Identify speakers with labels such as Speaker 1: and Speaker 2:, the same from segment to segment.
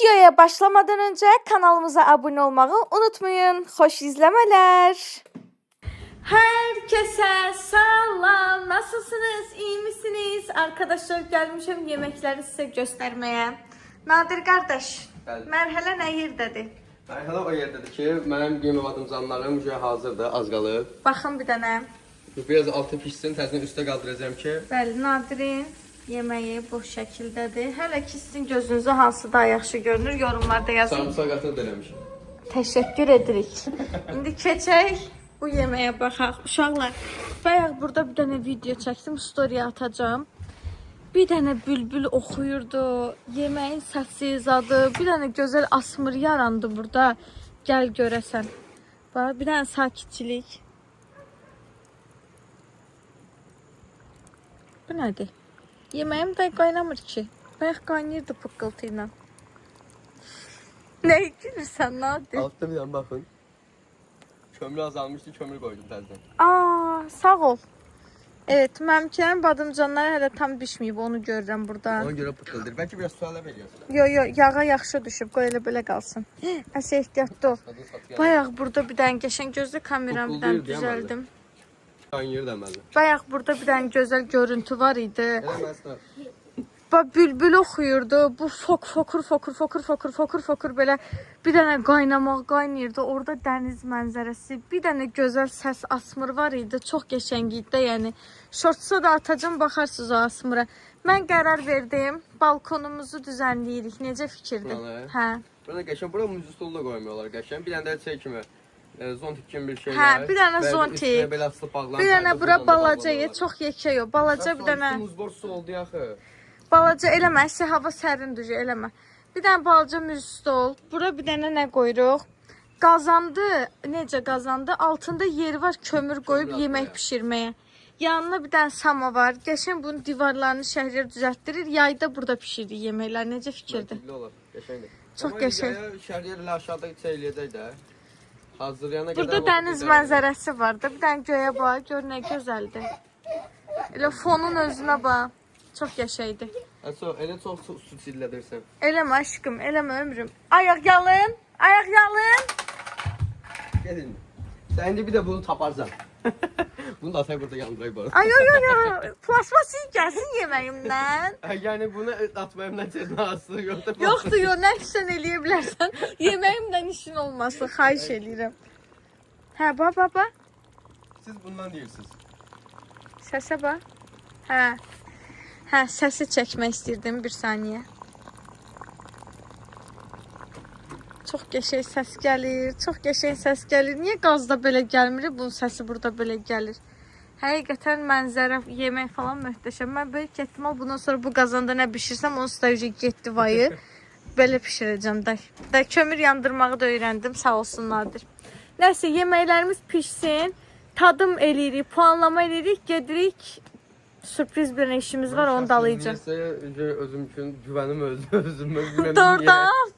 Speaker 1: Videoya başlamadan önce kanalımıza abone olmayı unutmayın. Hoş izlemeler. Herkese selam. Nasılsınız? İyi misiniz? Arkadaşlar gelmişim yemekleri size göstermeye. Nadir kardeş, mərhələ nə yerdədir?
Speaker 2: Mərhələ o yerdədir ki, mənim yemək adımcanlarım hazırdır, az qalıb.
Speaker 1: Baxın bir dənə.
Speaker 2: Biraz altı pişsin, təzədən üstə qaldıracağım ki.
Speaker 1: Bəli, Nadirin yeməyi bu şəkildədir. Hələ ki sizin gözünüzə hansı daha yaxşı görünür, yorumlarda yazın.
Speaker 2: Sarımsaq atı da eləmişim.
Speaker 1: Təşəkkür edirik. İndi keçək bu yeməyə baxaq. Uşaqlar, bayaq burada bir dənə video çəkdim, story atacağım. Bir dənə bülbül oxuyurdu, yeməyin səsi, zadı, bir dənə gözəl asmır yarandı burada. Gəl görəsən. Bax, bir dənə sakitçilik. Bu nədir? Yeməyim də qaynamır ki. Bayaq qaynayırdı pıqqıltı ilə. Nə gülürsən, Nadir?
Speaker 2: Altda bir dənə baxın. Kömür azalmışdı, kömür qoydum təzədən.
Speaker 1: Aa, sağ ol. Evet, məmkilərin badımcanları hələ tam bişməyib, onu görürəm burada.
Speaker 2: Ona görə pıqqıldır. Bəlkə biraz su ələ veriyorsun.
Speaker 1: Yo, yağa yaxşı düşüb, qoy elə belə qalsın. Əsə ehtiyatlı ol. Bayaq burada bir dənə qəşəng gözlü kameramdan düzəldim.
Speaker 2: Qaynayır deməli.
Speaker 1: Bayaq burada bir dənə gözəl görüntü var idi.
Speaker 2: Eləməzsən.
Speaker 1: Bax, bülbül oxuyurdu. Bu fokur belə bir dənə qaynayırdı. Orada dəniz mənzərəsi, bir dənə gözəl səs asmır var idi. Çox qəşəng idi də, yəni. Şortsa da atacağım, baxarsınız o asmıra. Mən qərar verdim, balkonumuzu düzənləyirik. Necə fikirdir? Hə.
Speaker 2: Burada qəşəng, bura müzik stolu da qoymuyorlar qəşəng. Bir dənə də şey kimi, zontik kimi bir şey.
Speaker 1: Hə, bir dənə zontik. Bir dənə bura balaca, çox yekə yox. Balaca bir dənə.
Speaker 2: Muzbor su oldu yaxı.
Speaker 1: Balaca eləmə, hava sərindir, eləmə. Bir dənə balaca müz stol. Bura bir dənə nə qoyuruq? Qazandı. Necə qazandı? Altında yeri var, kömür qoyub yemək bişirməyə. Yanına bir dənə sama var. Qəşəng bunun divarlarını şəhərlər düzəltdirir. Yayda burada pişiririk yeməklər. Necə fikirdir? Çox qəşəng.
Speaker 2: Şəhərlər aşağıda eləyəcək də. Hazırlayana qədər.
Speaker 1: Burada dəniz mənzərəsi var da. Bir dənə göyə bax, gör nə gözəldir. Elə fonun özünə bax. Çox qəşəngdir.
Speaker 2: Elə çox su çillədirsən.
Speaker 1: Eləmə aşkım, eləmə ömrüm. Ayaq yalın, ayaq yalın.
Speaker 2: Gedin. Sən indi bir də bunu taparsan. Bunu da atay burada yandırayım bana.
Speaker 1: Ay, plasmas iyi gəlsin yeməyimdən.
Speaker 2: Yəni bunu atmayımdan cəzası yoxdur.
Speaker 1: Yoxdur, nə işsən eləyə bilərsən. Yeməyimdən işin olmasın, xahiş eləyirəm. Hə, baba.
Speaker 2: Siz bundan deyirsiniz.
Speaker 1: Səsə bax. Hə, səsi çəkmək istirdim bir saniyə. Çox qəşəng səs gəlir, çox qəşəng səs gəlir. Niyə qazda belə gəlmir? Bunun səsi burada belə gəlir. Həqiqətən mənzərə, yemək falan möhtəşəm. Mən böyük ehtimal bundan sonra bu qazanda nə bişirsəm, onun üstə getdi vayı. Belə bişirəcəm də. Kömür yandırmağı da öyrəndim, sağ olsun Nadir. Nəsə, yeməklərimiz pişsin. Tadım eləyirik, puanlama eləyirik, gedirik. Sürpriz bir işimiz var, onu dalayacağım.
Speaker 2: Özüm üçün güvənim özümə.
Speaker 1: Doğrudan.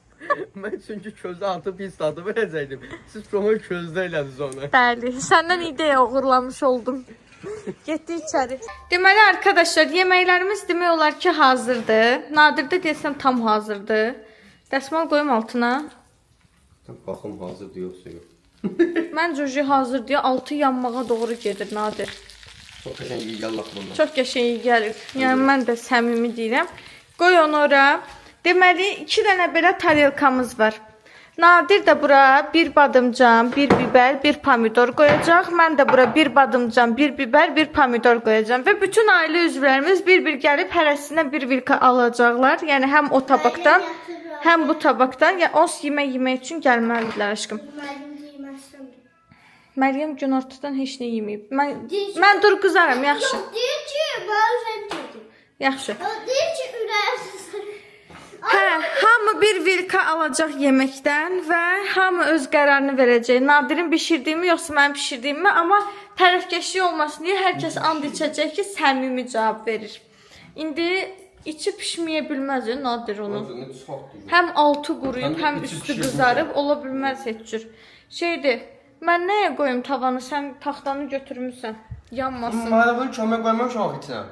Speaker 2: Mən çünki közdə atıb pis tadı verəcəkdim. Siz promo közdə elədiniz onu.
Speaker 1: Bəli, səndən ideya uğurlamış oldum. Getdik içəri. Deməli arkadaşlar, yeməklərimiz demək olar ki hazırdır. Nadirdə desəm tam hazırdır. Dəsmal qoyum altına.
Speaker 2: Baxım hazır yoxsa yox.
Speaker 1: Məncə ucu hazır deyə altı yanmağa doğru gedir Nadir.
Speaker 2: Çox qəşəng iyi gəlir bundan.
Speaker 1: Çox qəşəng gəlir. Yəni mən də səmimi deyirəm. Qoy onu ora. Deməli 2 dənə belə tarelkamız var. Nadir də bura bir badımcan, bir biber, bir pomidor qoyacaq. Mən də bura bir badımcan, bir biber, bir pomidor qoyacağam. Və bütün ailə üzvlərimiz bir-bir gəlib hərəsindən bir vilka alacaqlar. Yəni həm o tabaqdan, həm bu tabaqdan. Yəni os yemək üçün gəlməlidirlər aşkım. Məryəm gün ortadan heç nə yeməyib. Mən dur qızaram, yaxşı.
Speaker 3: Deyir ki, bazen dedim.
Speaker 1: Yaxşı.
Speaker 3: Deyir ki, ürəyim.
Speaker 1: Hə, hamı bir vilka alacaq yeməkdən və hamı öz qərarını verəcək. Nadirin bişirdiyimi yoxsa mən bişirdiyimi, amma tərəfkeşlik olmasın deyə hər kəs and içəcək ki, səmimi cavab verir. İndi içi pişməyə bilməz Nadir onu. Həm altı quruyub, həm üstü qızarıb, ola bilməz heç cür. Şeydir, mən nəyə qoyum tavanı, sən taxtanı götürmüsən, yanmasın.
Speaker 2: Mən bunu kömək qoymamışam içinə.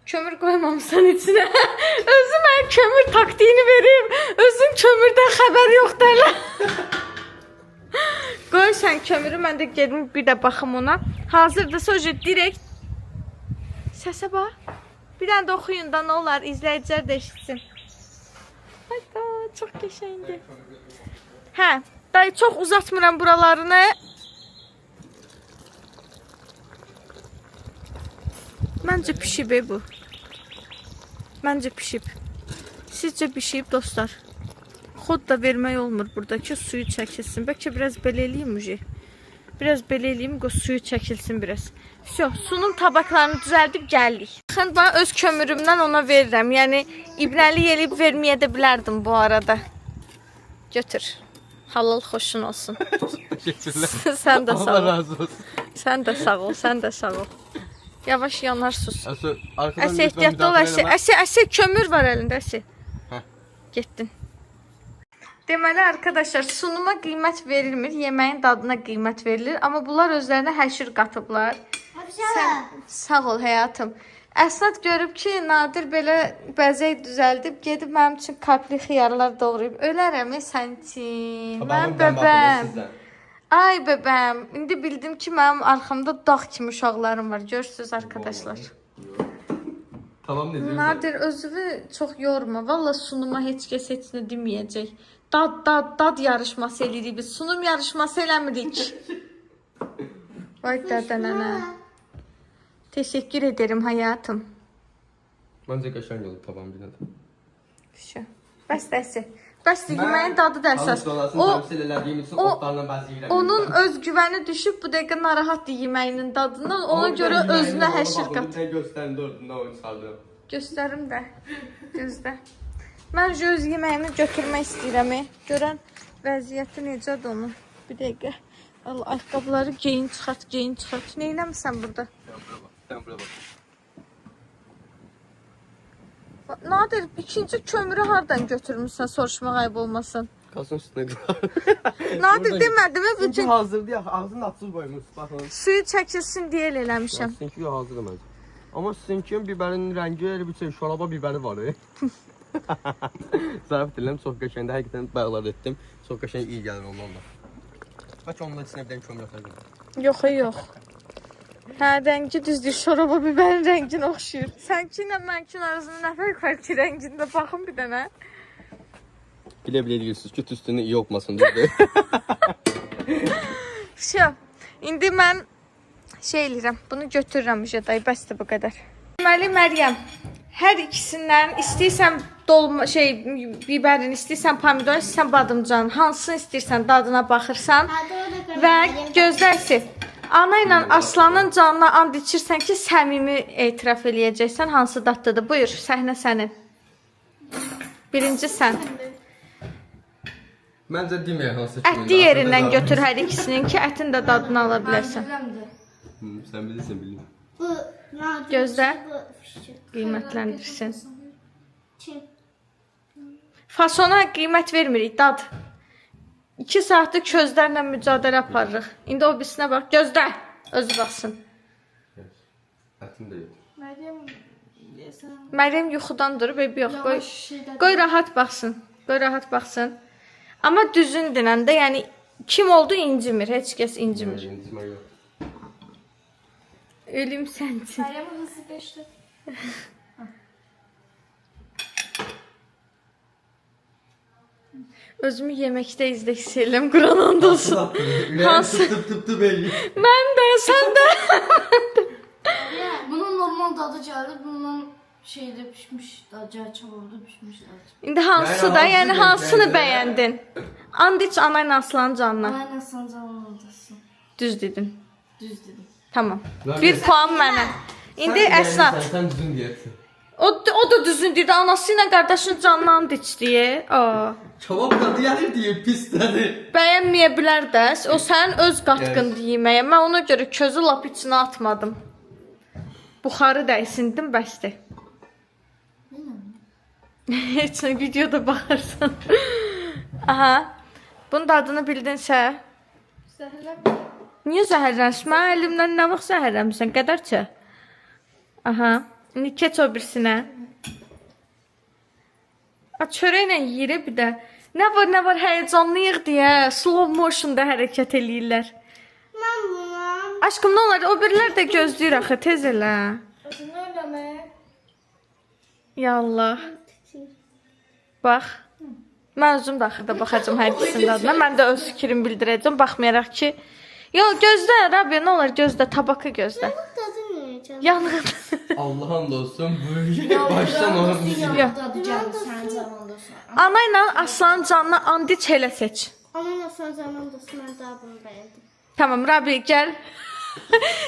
Speaker 1: Kömür koymamsan içine. Özüm ben kömür taktiğini vereyim. Özüm kömürden xəbər yoxdur hələ. Qoy sən kömürü, mən də gedim bir də baxım ona. Hazırdırsa o direkt səsə bax. Bir dənə də oxuyun da nə olar, izləyicilər də eşitsin. Hayda, çox qəşəngdir. Hə, dayı çox uzatmıram buralarını. Məncə pişib bu. Məncə pişib. Sizcə pişib dostlar? Xod da vermək olmur buradakı suyu çəkilsin. Bəlkə biraz belə eləyim uji. Biraz belə eləyim, suyu çəkilsin biraz. Всё, sunum tabaqlarını düzəldib gəldik. Baxın, ben öz kömürümdən ona verirəm. Yəni ibnəli eləyib verməyə də bilərdim bu arada. Götür. Halal xoşun olsun.
Speaker 2: Teşekkürler.
Speaker 1: Sən də sağ
Speaker 2: Allah
Speaker 1: ol.
Speaker 2: razı olsun.
Speaker 1: Sən də sağ ol, sən də sağ ol. Yavaş yanar sus.
Speaker 2: Arkadan
Speaker 1: Əsi ehtiyatlı ol, əsi kömür var əlində, əsi.
Speaker 2: Hə.
Speaker 1: Getdin. Deməli arkadaşlar, sunuma qiymət verilmir, yeməyin dadına qiymət verilir. Amma bunlar özlərinə həşir qatıblar. Sağ ol həyatım. Əsnad görüb ki, Nadir belə bəzək düzəldib, gedib mənim üçün kartli xiyarlar doğrayıb. Ölərəm sən üçün. Mənim bəbəm. Ay bəbəm. İndi bildim ki, mənim arxamda dağ kimi uşaqlarım var. Görürsünüz arkadaşlar.
Speaker 2: Tamam ne diyorsun?
Speaker 1: Nadir özünü çox yorma. Valla sunuma heç kəs heç nə deməyəcək. Dad yarışması eləyirik biz. Sunum yarışması eləmirik. Vay dədənənə. Teşekkür ederim hayatım.
Speaker 2: Bence qəşəng oldu taban bir də.
Speaker 1: Şu. Bəs dəsi. Bəs yeməyin dadı da əsas. Onun özgüvəni düşüb bu dəqiqə narahatdır yeməyinin dadından. Ona görə özünə həşir qat. Göstərim də. Gözdə. Mən öz yeməyini götürmək istəyirəm. Görən vəziyyəti necədir onun. Bir dəqiqə. Allah, ayaqqabıları geyin çıxart, geyin çıxart. Nə eləmirsən burada? Nadir, ikinci kömürü hardan götürmüşsən, soruşmaq ayıb olmasın.
Speaker 2: Kasın üstüne.
Speaker 1: Nadir demədim mi?
Speaker 2: Çünkü hazırdı ya, ağzını açsız koymuş. Bakın.
Speaker 1: Suyu çəkilsin deyə elə eləmişəm.
Speaker 2: Sizinki hazır deməz. Ama sizinki biberin rengi öyle bir şey, şoraba biberi var. Zaraf diləm, çox qəşəngdir. Həqiqətən bayaqlar etdim. Çox qəşəng iyi gəlir onunla. Bəlkə onunla içinə bir dənə kömür atacağım.
Speaker 1: Yox. Hə, rəngi düzdür, şoraba bibərin rənginə oxşuyur. Sənki ilə mənkin arasında nə fərq var ki, rəngində baxın bir dənə.
Speaker 2: Bilə-bilə deyirsiniz ki, üstünü iyi olmasın dedi.
Speaker 1: İndi mən şey eləyirəm, bunu götürürəm dayı, bəsdir bu qədər. Deməli, Məryəm, hər ikisindən istəyirsən dolma, bibərin, istəyirsən pomidor, istəyirsən badımcan, hansını istəyirsən dadına baxırsan və gözlərsi. Ana ilə Aslanın canına and içirsən ki, səmimi etiraf eləyəcəksən, hansı dadlıdır. Buyur, səhnə sənin. Birinci sən.
Speaker 2: Məncə deməyək hansı kimin.
Speaker 1: Ətli yerindən götür hər ikisinin ki, ətin də dadını ala bilərsən.
Speaker 2: Sən bilirsən, bilirsən.
Speaker 3: Bu Nadir.
Speaker 1: Gözlə,
Speaker 3: Bu fışçı.
Speaker 1: qiymətləndirsin.
Speaker 3: Çin.
Speaker 1: Fasona qiymət vermirik, dad. 2 saatdır közlərlə mücadilə aparırıq. İndi o birisinə bax, gözlə, özü baxsın.
Speaker 2: Ətin də yox.
Speaker 1: Məryəm yuxudan durub, yox, qoy rahat baxsın. Qoy rahat baxsın. Amma düzün dinəndə, yəni kim oldu incimir, heç kəs incimir.
Speaker 2: İncimə yox.
Speaker 1: Ölüm sənsin.
Speaker 4: Məryəmin hızlı geçti.
Speaker 1: Özümü yeməkdə izləyirəm, Quran and olsun. Hansı?
Speaker 2: Tıp belli.
Speaker 1: Mən də, sən də.
Speaker 4: Bunun normal dadı geldi. Bundan şeyde pişmiş, gerçek oldu pişmiş dadı.
Speaker 1: İndi hansı da, yəni hansını bəyəndin? And iç anayla Aslanın canına.
Speaker 4: Aynen sen zaman oradasın.
Speaker 1: Düz dedin.
Speaker 4: Düz dedim.
Speaker 1: Tamam. 1 puan mənə. İndi Əsnad.
Speaker 2: Sən düzün deyirsən.
Speaker 1: O da düzün dedi. Anası ilə qardaşın canına and içdi.
Speaker 2: Kebab dadı gəlir deyə pis dadı.
Speaker 1: Bəyənməyə bilər də. O sənin öz qatqındır yeməyə. Mən ona görə közü lap içinə atmadım. Buxarı dəysindim, bəsdir. Heç nə videoda baxarsan. Aha. Bunun dadını bildinsə. Niyə zəhərlənsin? Mən əlimdən nə vaxt zəhərlənmirsən? Qədərcə. Aha. İndi keç o birisinə. Çörəklə yeyir bir də. Nə var həyəcanlıyıq deyə slow motionda hərəkət eləyirlər.
Speaker 3: Mən buna.
Speaker 1: Aşkım nə olar? O birilər də gözləyir axı, tez elə.
Speaker 4: Özün eləmə.
Speaker 1: Ya Allah. Bax. Mən özüm də axırda baxacağım hər ikisinin adına. Mən də öz fikrimi bildirəcəm, baxmayaraq ki. Yox, gözlə, Rabia, nə olar gözlə, tabakı gözlə.
Speaker 3: Dadı neyəcəm?
Speaker 1: Yanğın.
Speaker 2: Allah'ın olsun bu baştan olsun.
Speaker 1: Yox.
Speaker 4: Dadı gəldi sənin canında olsun.
Speaker 1: Ana ilə Aslanın canına andi çelə seç.
Speaker 3: Onun son zamanında mən daha bunu bəyəndim.
Speaker 1: Tamam, Rabia gəl.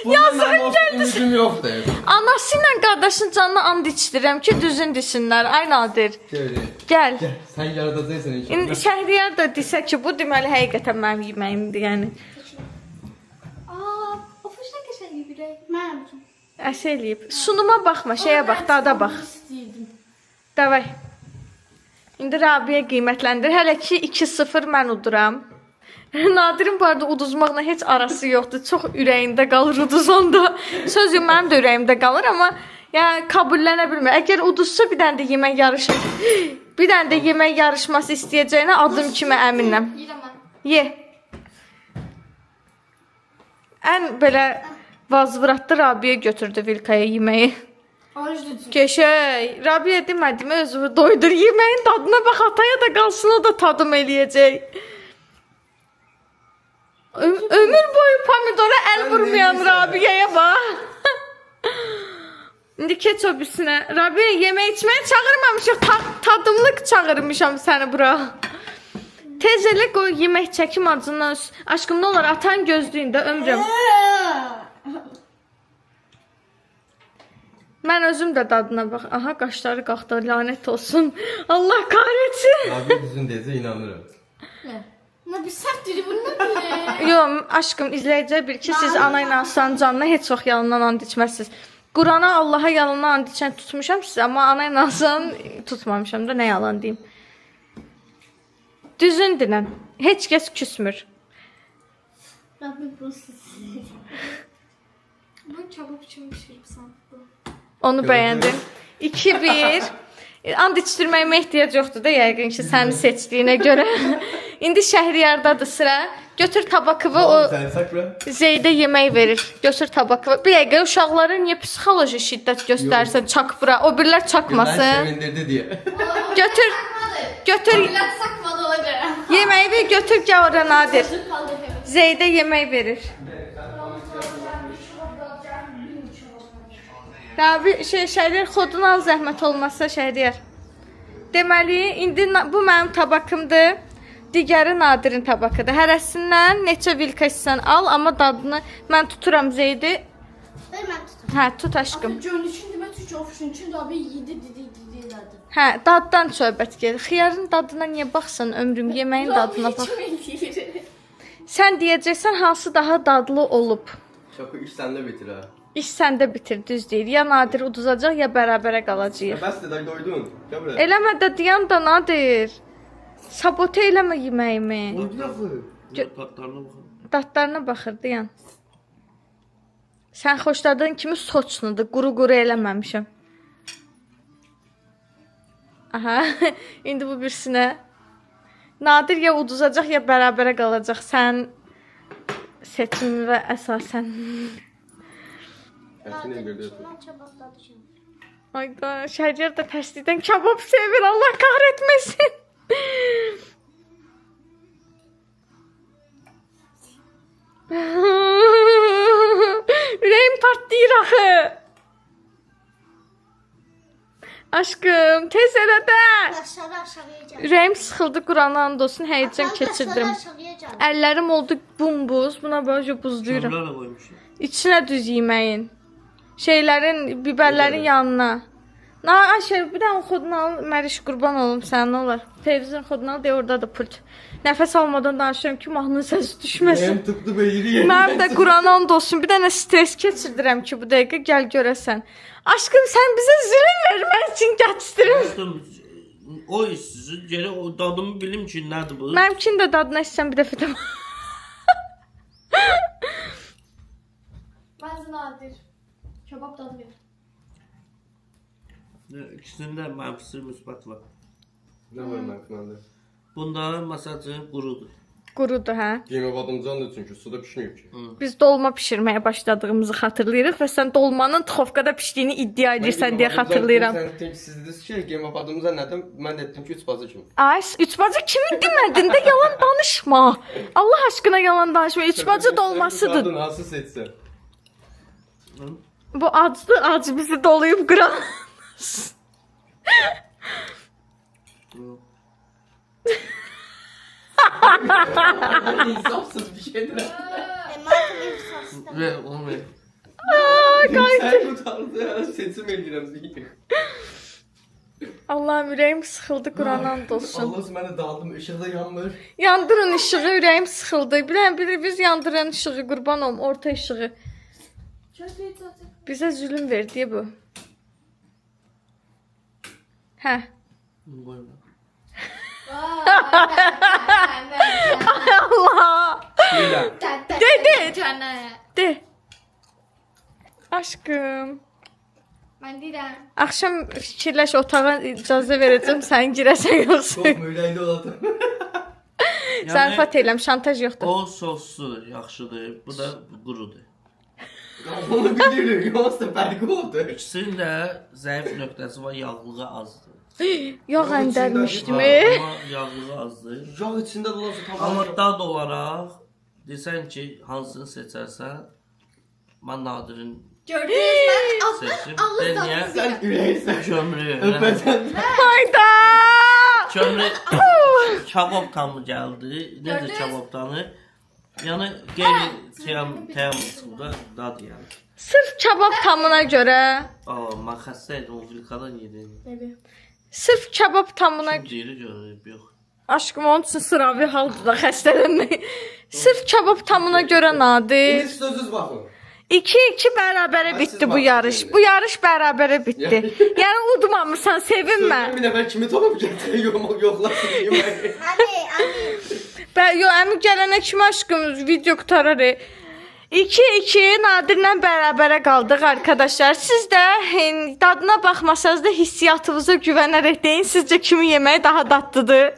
Speaker 2: Yazık ümidum yoktu.
Speaker 1: Anası ilə qardaşın canına and içdirəm ki, düzün desinlər. Ay Nadir.
Speaker 2: Şöyle.
Speaker 1: Gəl.
Speaker 2: Gel. Sen yaradacaksan inşallah.
Speaker 1: İndi Şəhriyar da desə ki, bu deməli həqiqətən mənim yeməyimdir, yəni.
Speaker 4: Aa, o fışla qəşəng bilək.
Speaker 3: Mən yapacağım.
Speaker 1: Əsə eləyib. Sunuma baxma, şeyə bax, dada bax.
Speaker 4: İstəyirdim.
Speaker 1: Davay. İndi Rabia qiymətləndir. Hələ ki 2-0 mən uduram. Nadirin bu arada uduzmaqla heç arası yoxdur. Çox ürəyində qalır uduzanda. Söz yox, mənim də ürəyimdə qalır, amma yəni qabullənə bilmir. Əgər uduzsa bir dənə də yemək yarışması istəyəcəyinə adım kimi əminəm.
Speaker 4: Yiyirəm mən.
Speaker 1: Ye. Ən belə vazvıratlı Rabia götürdü Vilkaya yeməyi.
Speaker 4: Orucludur.
Speaker 1: Keşey. Rabia demədim, özünü doydur. Yeməyin dadına bax, ataya da qalsın, o da tadım eləyəcək. Ömür boyu pomidora əl vurmayan Rabia'ya bax. İndi keç o birisine. Rabia, yemək içməyə çağırmamışıq, tadımlıq çağırmışam səni bura. Tez elə qoy, yemək çəkim acından. Aşkım nə olar, atan gözlüyündə ömrüm. Mən özüm də dadına bax. Aha, qaşları qalxdı, lanət olsun. Allah kahretsin.
Speaker 2: Abi düzün deyəcək inanırım.
Speaker 4: Nə? Nə bir sərt dili bunu nə bilir?
Speaker 1: Yox, aşkım izləyəcək bir ki, siz ana ilə Aslanın canına heç çox yalandan and içməzsiniz. Qurana, Allaha yalandan and içən tutmuşam siz, amma ana ilə Aslanı tutmamışam da, nə yalan deyim. Düzün dinən. Heç kəs küsmür.
Speaker 3: Rabbim bu sizi.
Speaker 4: Bu kebab kimi pişiribsən.
Speaker 1: Onu
Speaker 2: Gördüm.
Speaker 1: bəyəndim. 2-1. And içdirməyimə ehtiyac yoxdur da, yəqin ki, səni seçdiyinə görə. İndi Şəhriyardadır sıra. Götür tabakıvı, o
Speaker 2: Sen sakla.
Speaker 1: Zeydə yemək verir. Götür tabakıvı. Bir dəqiqə, uşaqlara niyə psixoloji şiddət göstərsən, çak bura. O birlər
Speaker 2: Ben
Speaker 1: çakmasın.
Speaker 2: sevindirdi diye.
Speaker 1: Götür. Götür.
Speaker 4: Bilət sakmadı ona görə.
Speaker 1: Yeməyi ver, götür gəl ora Nadir.
Speaker 4: Qaldı hep.
Speaker 1: Zeydə yemək verir. Rabi, Şəhriyar xodunu al, zəhmət olmazsa Şəhriyar. Deməli, indi bu mənim tabakımdır. Digəri Nadirin tabakıdır. Hərəsindən neçə vilka istəsən al, amma dadını mən tuturam Zeydi.
Speaker 3: Ver mən tutum.
Speaker 1: Hə, tut aşkım.
Speaker 4: Gönlüçün demə Türkçe ofşun üçün də abi yedi dedi.
Speaker 1: Hə, daddan söhbət gedir. Xiyarın dadına niyə baxsan ömrüm, yeməyin dadına bax. Sən deyəcəksən hansı daha dadlı olub.
Speaker 2: Şoku iş sende bitir ha.
Speaker 1: İş səndə bitir, düz deyir. Ya Nadir uduzacaq, ya bərabərə qalacağıq.
Speaker 2: Bəs de dayı doydun. Gel buraya.
Speaker 1: Eləmə də dayan da Nadir. Sabote eləmə yeməyimi.
Speaker 5: Tatlarına baxın.
Speaker 1: Dadlarına baxır, dayan. Sən xoşladığın kimi soçnudur, quru-quru eləməmişəm. Aha, indi bu birisinə. Nadir ya uduzacaq, ya bərabərə qalacaq. Sən seçimi və əsasən.
Speaker 2: Hepsini indirdi.
Speaker 3: Mən çabuk dadışım.
Speaker 1: Ayda, Şəhriyar da tərslikdən kebab sevir, Allah kahretmesin. Ürəyim partlayır axı. Aşkım, tez elə də.
Speaker 3: Aşağı aşağıya gel.
Speaker 1: Ürəyim sıxıldı, Qur'ana and olsun, həyəcan keçirdim.
Speaker 3: Aşağıya gel.
Speaker 1: Əllərim oldu bumbuz, buna böyle buzluyuram.
Speaker 5: Kömürlə qoymuşlar.
Speaker 1: İçinə düz yeməyin. Şeylərin, biberlərin yanına. Ayşə, bir dənə xodunu al, Məriş, qurban olum sən, nə olar? Televizyon xodunu al, deyə oradadır pult. Nəfəs almadan danışıram ki, mahnının səsi düşməsin.
Speaker 2: Hem tıktı beyri yerim.
Speaker 1: Mənim də Qur'ana and olsun, bir dənə stres keçirdirəm ki, bu dəqiqə gəl görəsən. Aşkım, sən bizə zülm vermək üçün gətirdirin.
Speaker 5: O sizi geri o dadımı bilim ki nədir bu?
Speaker 1: Mənimkin də dadına istəyəm bir dəfə də.
Speaker 4: Bəzi nadir. Kebab dadı verir.
Speaker 5: İkisində mənfisi müsbət var.
Speaker 2: Ne var ben kanalda?
Speaker 5: Bunda məsəl üçün qurudur.
Speaker 1: Qurudur, hə?
Speaker 2: Yemək badımcan da çünki suda pişməyib ki.
Speaker 1: Biz dolma bişirməyə başladığımızı xatırlayırıq və sən dolmanın tıxovkada pişdiyini iddia edirsən deyə xatırlayıram.
Speaker 2: Sən siz dediniz ki, yemək badımcan nədən? Mən də etdim ki, 3 bacı kimi.
Speaker 1: Ay, üç bacı kimi demədin də yalan danışma. Allah aşkına yalan danışma. Üç bacı dolmasıdır.
Speaker 2: Qadın hansı seçsə?
Speaker 1: Bu acdı, ac bizi doluyub qıran.
Speaker 2: İnsafsız bir şeydir.
Speaker 3: Martın ev soslu.
Speaker 5: Ve onu ver.
Speaker 2: Sən qutardı, seçim edirəm deyir.
Speaker 1: Allah'ım ürəyim sıxıldı, Quranan olsun.
Speaker 2: Allah mənə daldım, işıq da yanmır.
Speaker 1: Yandırın işığı, ürəyim sıxıldı. Bilən biz yandıran işığı, qurban olum, orta işığı. Bizə zülüm verdi bu. Hə.
Speaker 5: Buyurun.
Speaker 1: Allah.
Speaker 2: Deyirəm.
Speaker 1: De. Aşkım.
Speaker 3: Ben değilim.
Speaker 1: Axşam fikirləş, otağa icazə verəcəm, sən girəsən yoxsa.
Speaker 2: Çox mürəyli oladım.
Speaker 1: Zarafat eləm, şantaj yoxdur.
Speaker 5: O soslu yaxşıdır, bu da qurudur.
Speaker 2: Onu bilirim, yoxsa fərqi oldu.
Speaker 5: İkisinin də zəif nöqtəsi var, yağlığı azdır.
Speaker 1: Yağ əndərmişdim.
Speaker 5: Amma yağlığı azdır.
Speaker 2: Yağ içində də olsa tamam.
Speaker 5: Amma dad olaraq desən ki, hansını seçərsən, mən Nadirin
Speaker 3: Gördünüz mü?
Speaker 5: seçim.
Speaker 3: Allah
Speaker 5: Niyə?
Speaker 2: Sən ürəksən.
Speaker 5: Kömrü.
Speaker 2: Öpəcən.
Speaker 1: Hayda!
Speaker 5: Kömrü kabab tamı gəldi. Necə kababdanı? Yəni qeyri-təyamlıqda dad gəldi.
Speaker 1: Sırf kebab tamına görə.
Speaker 5: Mən xəstə idim, o vilkadan yedim.
Speaker 1: Sırf kebab tamına
Speaker 5: Kim deyir görüb, yox.
Speaker 1: Aşkım onun üçün sıravi haldır da xəstələnmək. Sırf kebab tamına görə Nadir.
Speaker 2: İndi sözünüz baxın.
Speaker 1: 2-2 bərabərə bitdi bu yarış. Bu yarış bərabərə bitdi. Yəni udmamısan, sevinmə.
Speaker 2: Bir nəfər kimi tapıb gətirək yoxlasın yeməyi.
Speaker 1: Yo, əmi gələnə kimi aşkım video qutarar. 2-2 Nadirlə bərabərə qaldıq arkadaşlar. Siz də dadına baxmasanız da hissiyatınıza güvənərək deyin. Sizcə kimin yeməyi daha dadlıdır?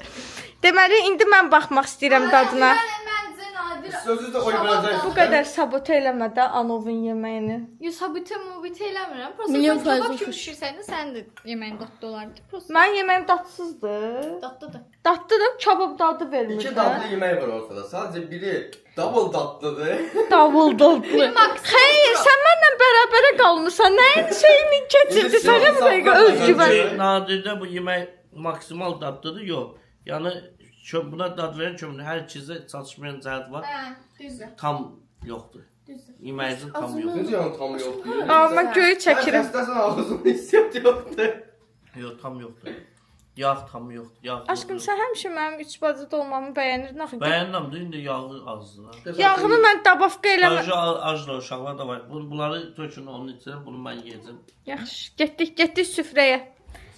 Speaker 1: Deməli, indi mən baxmaq istəyirəm dadına.
Speaker 4: Məncə Nadir.
Speaker 2: Sözü də qoyub verəcək.
Speaker 1: Bu qədər sabotə eləmə də Anovun yeməyini.
Speaker 4: Sabitə eləmirəm.
Speaker 6: Milyon
Speaker 4: Prosta
Speaker 6: faiz
Speaker 4: kebab kimi
Speaker 6: olmuş.
Speaker 4: pişirsən də sən də yeməyin dadlı olardı. Prosta
Speaker 1: Mən yeməyim dadsızdır.
Speaker 4: dadlıdır.
Speaker 1: Dadlıdır, kebab dadı vermir.
Speaker 2: İki dadlı yemək var ortada. Sadəcə biri double dadlıdır.
Speaker 1: Davul dadlı. Xeyr, sən mənlə bərabərə qalmısan. Nəyin şeyini keçirdi? Sənə bir dəqiqə özgüvən.
Speaker 5: Nadirdə bu yemək maksimal dadlıdır, yox. Yəni buna dad verən kömrü hər ikisi çatışmayan cəhət var.
Speaker 4: Hə, düzdür.
Speaker 5: Tam yoxdur. Yeməyinizin tam yoxdur.
Speaker 2: Necə yəni tam yoxdur?
Speaker 1: Amma göyü çəkirəm.
Speaker 2: Xəstəsən ağzının hissiyatı yoxdur.
Speaker 5: Yox, tam yoxdur. Yağ tam yoxdur. Yağ.
Speaker 1: Aşkım sən həmişə mənim üç bacı dolmamı bəyənirdin axı.
Speaker 5: Bəyənirəm də indi yağı azdır.
Speaker 1: Yağını mən dabafqa eləmə.
Speaker 5: Acı acılar uşaqlar da var. Bunları tökün onun içinə, bunu mən yeyəcəm.
Speaker 1: Yaxşı, getdik süfrəyə.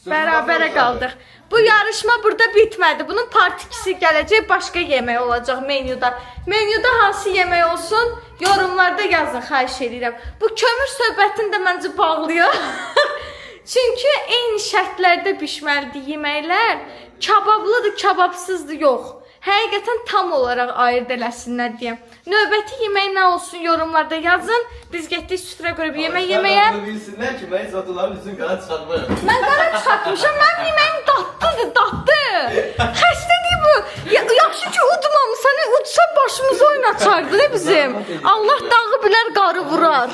Speaker 1: Bərabərə qaldıq. Bu yarışma burada bitmədi. Bunun part 2-si gələcək, başqa yemək olacaq menyuda. Menyuda hansı yemək olsun? Yorumlarda yazın, xahiş edirəm. Bu kömür söhbətini də məncə bağlayaq. Çünki eyni şərtlərdə bişməlidir yeməklər. Kabablıdır, kababsızdır, yox. Həqiqətən tam olaraq ayırd eləsinlər deyəm. Növbəti yemək nə olsun yorumlarda yazın. Biz getdik süfrə qurub yemək yeməyə.
Speaker 2: Bunu bilsinlər ki, mən satıların üçün qara çıxartmıram.
Speaker 1: Mən qara çıxartmışam, mənim yeməyim dadlıdır, dadlı. Xəstədir bu. Yaxşı ki udmamısan, udsa başımızı oynaçardı da bizim. Allah dağı bilər, qarı vurar.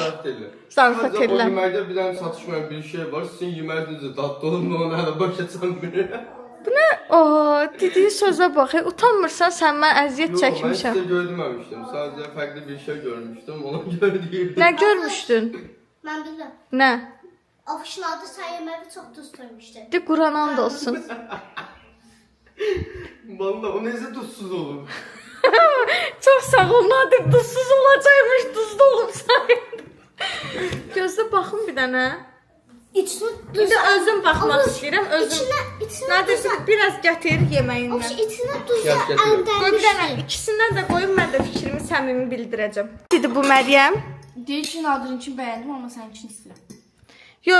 Speaker 1: Zarafat
Speaker 2: O
Speaker 1: edirlər.
Speaker 2: yeməkdə bir dənə satışmayan bir şey var. Sizin yeməğiniz necə dadlı olur mu, onu hələ başa çıxmıram.
Speaker 1: Dediyi sözə bax, utanmırsan sən mən əziyyət
Speaker 2: Yox, mən
Speaker 1: çəkmişəm.
Speaker 2: sizə görməmişdim. Sadəcə fərqli bir şey görmüşdüm. Ona görə deyirdim.
Speaker 1: Nə görmüşdün?
Speaker 3: Ben bildim.
Speaker 1: Nə?
Speaker 3: Afişin adı sayılmadı çok tuz koymuştu.
Speaker 1: De Quranan da olsun.
Speaker 2: Vallahi o necə duzsuz olur?
Speaker 1: Çox sağ ol, Nadir duzsuz olacaqmış, duzlu olub sayın. Gözlə baxım bir dənə.
Speaker 3: İçine
Speaker 1: İndi özüm baxmaq istəyirəm, özüm.
Speaker 3: içine
Speaker 1: Nadir biraz gətir yeməyindən.
Speaker 3: Afiş içine tuz
Speaker 2: Gel, gel, gel.
Speaker 1: Qoy bir dənə ikisindən də qoyum, mən də fikrimi səmimi bildirəcəm. Dedi bu Məryəm.
Speaker 4: Deyir ki, Nadirin için beğendim ama seninkini istəyirəm.
Speaker 1: Yo,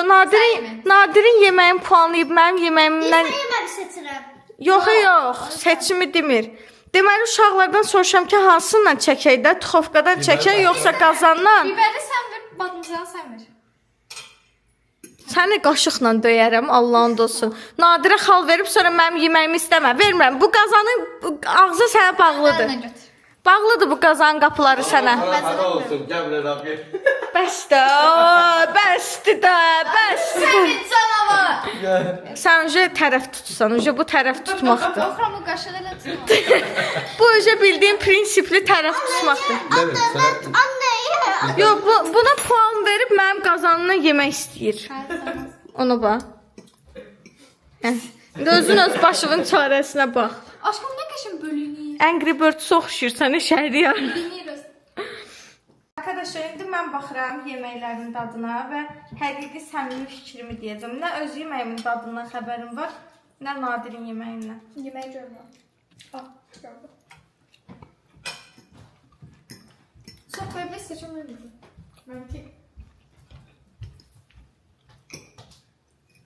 Speaker 1: Nadirin yeməyini puanlayıb mənim yeməyimdən.
Speaker 3: yemeği seçirəm.
Speaker 1: Yox, seçimi demir. Deməli uşaqlardan soruşam ki, hansıyla çəkək də, tuxovkadan çəkək yoxsa qazandan?
Speaker 4: Biberi sen ver, patlıcanı sen ver.
Speaker 1: Səni qaşıqla döyərəm, Allahın olsun. Nadirə xal verib sonra mənim yeməyimi istəmə. Vermirəm. Bu qazanın ağzı sənə bağlıdır.
Speaker 4: Bana götür.
Speaker 1: Bağlıdır bu qazanın qapıları sənə.
Speaker 2: Hara olsun, gəl buraya Rabiə.
Speaker 1: Bəsdir də.
Speaker 4: Sen bir canavar.
Speaker 1: Sən öncə tərəf tutsan, öncə bu tərəf tutmaqdır.
Speaker 4: Oxramı qaşıqla tutma.
Speaker 1: Bu öncə bildiyin prinsipli tərəf tutmaqdır.
Speaker 3: Anne.
Speaker 1: Yox, buna puan verib mənim qazanımdan yemək istəyir. Ona bax. Özün öz başının çarəsinə bax.
Speaker 4: Aşkım ne kaşın bölünüyor?
Speaker 1: Angry Birds oxşuyur şəhriyar.
Speaker 4: Bilmiyoruz.
Speaker 1: Arkadaşlar, indi mən baxıram yeməklərin dadına və həqiqi səmimi fikrimi deyəcəm. Nə öz yeməyimin dadından xəbərim var, nə Nadirin yeməyindən.
Speaker 4: Yemeği görmüyorum. Al, gördüm. Çok bebek seçim vermedim. Belki.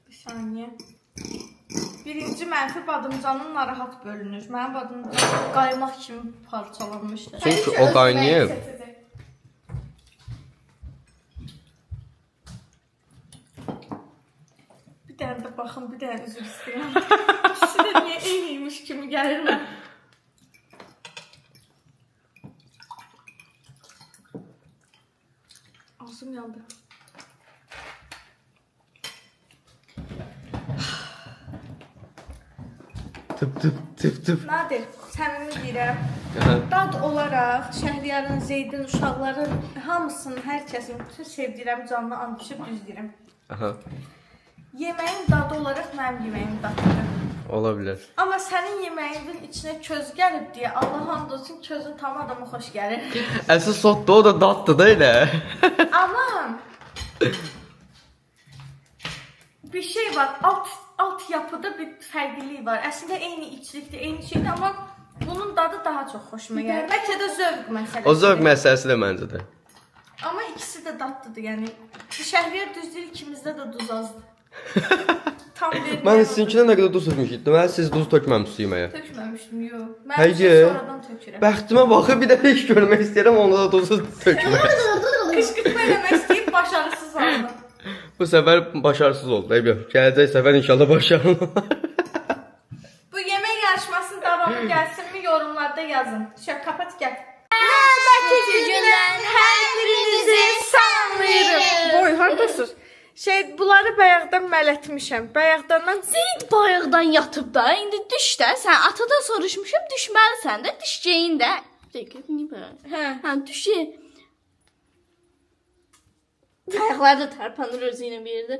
Speaker 1: Bir saniyə. Birinci mənfi badımcanın narahat bölünür. Mənim badımcan qaymaq kimi parçalanmışdır.
Speaker 2: Çünki o qaynayıb.
Speaker 1: Bir dənə də baxın, bir dənə üzr istəyirəm. İkisi də niyə eyniymiş kimi gəlir mən. Ağzım yandı.
Speaker 2: Tıp.
Speaker 1: Nadir, səmimi deyirəm.
Speaker 2: Aha.
Speaker 1: Dad olaraq Şəhriyarın, Zeydin, uşaqların hamısının, hər kəsin bütün sevdirəm, canlı and düşüb düz deyirəm.
Speaker 2: Aha.
Speaker 1: Yeməyin dadı olaraq mənim yeməyim dadlıdır.
Speaker 2: Ola bilər.
Speaker 1: Amma sənin yeməyinin içinə köz gəlib deyə Allah and olsun közün tam adama xoş gəlir.
Speaker 2: Əsas sotda o da daddır da elə.
Speaker 1: Amma bir şey var, alt yapıda bir fərqlilik var. Əslində eyni içlikdir, eyni şeydir, amma bunun dadı daha çox xoşuma gəlir. Bəlkə də zövq məsələsi.
Speaker 2: O zövq məsələsi də məncə də.
Speaker 1: Amma ikisi də dadlıdır, yəni. Şəhriyar düz deyir, ikimizdə də duz azdır. Tam verməyəm.
Speaker 2: Mən sizinkidən nə qədər duz tökmüşdüm. Deməli siz duz tökməmisiniz yeməyə.
Speaker 1: Tökməmişdim, yox. Mən
Speaker 2: Həqiqi?
Speaker 1: bir şey sonradan tökürəm.
Speaker 2: Bəxtimə baxıb bir də iş görmək istəyirəm, onda da duzu tökmək.
Speaker 1: Qışqırtma eləmək istəyib başarısız oldu.
Speaker 2: Bu səfər başarısız oldu. Eyvah. Gələcək səfər inşallah başarılı.
Speaker 1: Bu yemək yarışmasının davamı gəlsinmi yorumlarda yazın. Şöyle kapat gəl. Növbəti gündən hər birinizi salamlayırım. Boy, hardasınız? Bunları bayaqdan mələtmişəm. Bayaqdandan
Speaker 6: Zeyd bayaqdan yatıb da, indi düş də. Sən atadan soruşmuşum, düşməlisən də, düşəcəyin də. Dəqiq, niyə belə?
Speaker 1: hə.
Speaker 6: Düş. Ayaqları da tərpənir özü ilə bir yerdə.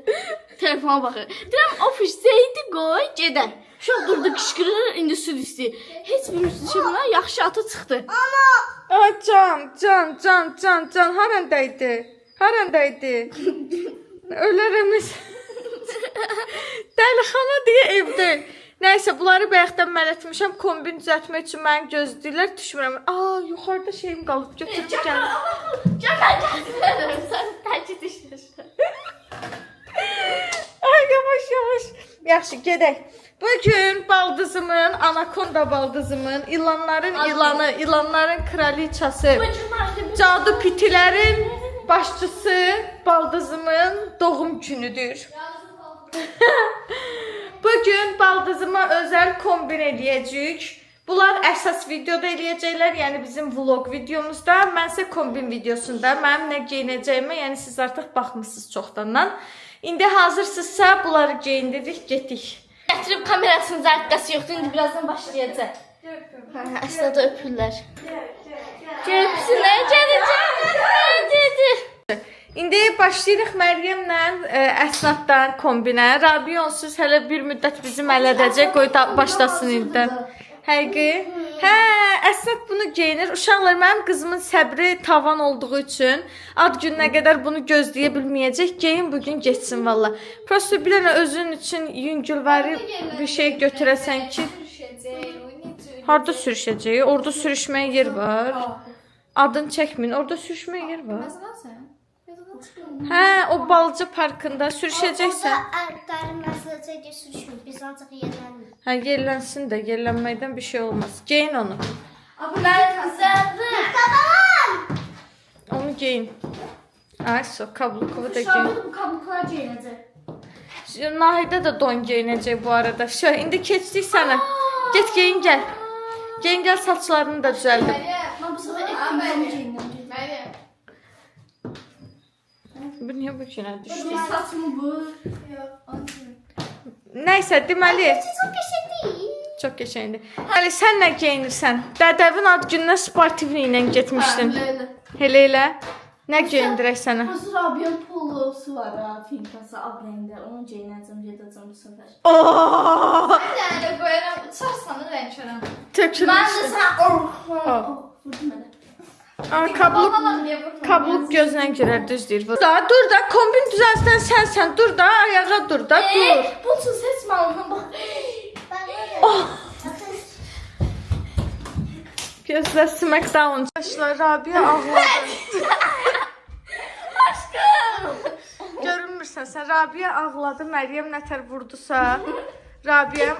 Speaker 6: Telefona baxır. Deyirəm, ofis Zeydi qoy, gedək. Uşaq durdu, qışqırır, indi süd istəyir. Heç bir müstəşəbına yaxşı atı çıxdı.
Speaker 1: Ay can, harandaydı? Harandaydı? Ölərəmiz. Dəlixana deyə evdə. Nəysə, bunları bayaqdan mələtmişəm. Kombin düzəltmək üçün məni gözləyirlər, düşmürəm. Yuxarıda şeyim qalıb, götürüb gəl.
Speaker 6: Gəl, gəl. Sən təcrid işləşsən.
Speaker 1: Ay, yavaş. Yaxşı, gedək. Bugün baldızımın, anakonda baldızımın, ilanların ilanı, ilanların kraliçası, cadu pitilərin başçısı baldızımın doğum günüdür. Bugün baldızıma özel kombin eləyəcəyik. Bunlar əsas videoda eləyəcəklər, yəni bizim vlog videomuzda. Mən isə kombin videosunda mənim nə geyinəcəyimə, yəni siz artıq baxmısınız çoxdandan. İndi hazırsınızsa bunları geyindirik, getdik.
Speaker 6: Gətirib kamerasının zərqəsi yoxdur, indi birazdan başlayacaq. Əsla da öpürlər. Gəpsinə, gələcək.
Speaker 1: İndi başlayırıq Məryəmlə əsnafdan kombinə. Rabi onsuz hələ bir müddət bizi mələdəcək, qoy başlasın indi. Həqiqi? Hə, əsnaf bunu geyinir. Uşaqlar, mənim qızımın səbri tavan olduğu üçün ad gününə qədər bunu gözləyə bilməyəcək. Geyin bugün geçsin valla. Prosto bir dənə özün üçün yüngülvari bir şey götürəsən ki. Harada sürüşəcək? Orada sürüşməyə yer var. Adını çəkməyin, orada sürüşməyə yer var. Hə, o balaca parkında sürüşəcəksən.
Speaker 3: Erkeklerin mesajı sürüşür. Biz ancak yerlendik.
Speaker 1: Hə, yerlənsin də, yerlənməkdən bir şey olmaz. Geyin onu.
Speaker 4: Ben güzeldi.
Speaker 1: Onu geyin. Ay, kablukovu da geyin.
Speaker 4: Bu kabuklar giyinecek.
Speaker 1: Nahidə də don geyinəcək bu arada. İndi keçdik sənə. Get geyin gəl. Geyin gəl, saçlarını da düzəldim.
Speaker 4: Ben bu sefer ekmeğimi giyindim.
Speaker 1: Bu niyə bu günə düşdü?
Speaker 4: Bir saçımı bu.
Speaker 1: Nəysə, deməli,
Speaker 3: Çok bir şey değil.
Speaker 1: çox qəşəngdir. Hələ sən nə geyinirsən? Dədəvin ad gününə sportivli ilə getmişdin. Elə elə. Nə geyindirək sənə?
Speaker 4: Bu Rabia'nın polosu var ha, finkası abrende. Onu giyineceğim, gedeceğim bu sefer.
Speaker 1: Oh!
Speaker 4: Yani koyarım, uçarsan rençerim. Ben de
Speaker 1: Tökülmüşdü.
Speaker 4: sana vurdum hele.
Speaker 1: Kabluk gözünə girər, düz deyir. Dur da, kombin düzəlsən sənsən. Dur da, ayağa dur da, dur.
Speaker 4: Bu tür ses malına bak.
Speaker 1: Gözlə Smackdown. Başlar Rabia ağladı. Görünmürsən sən. Rabia ağladı. Məryəm nətər vurdusa. Rabia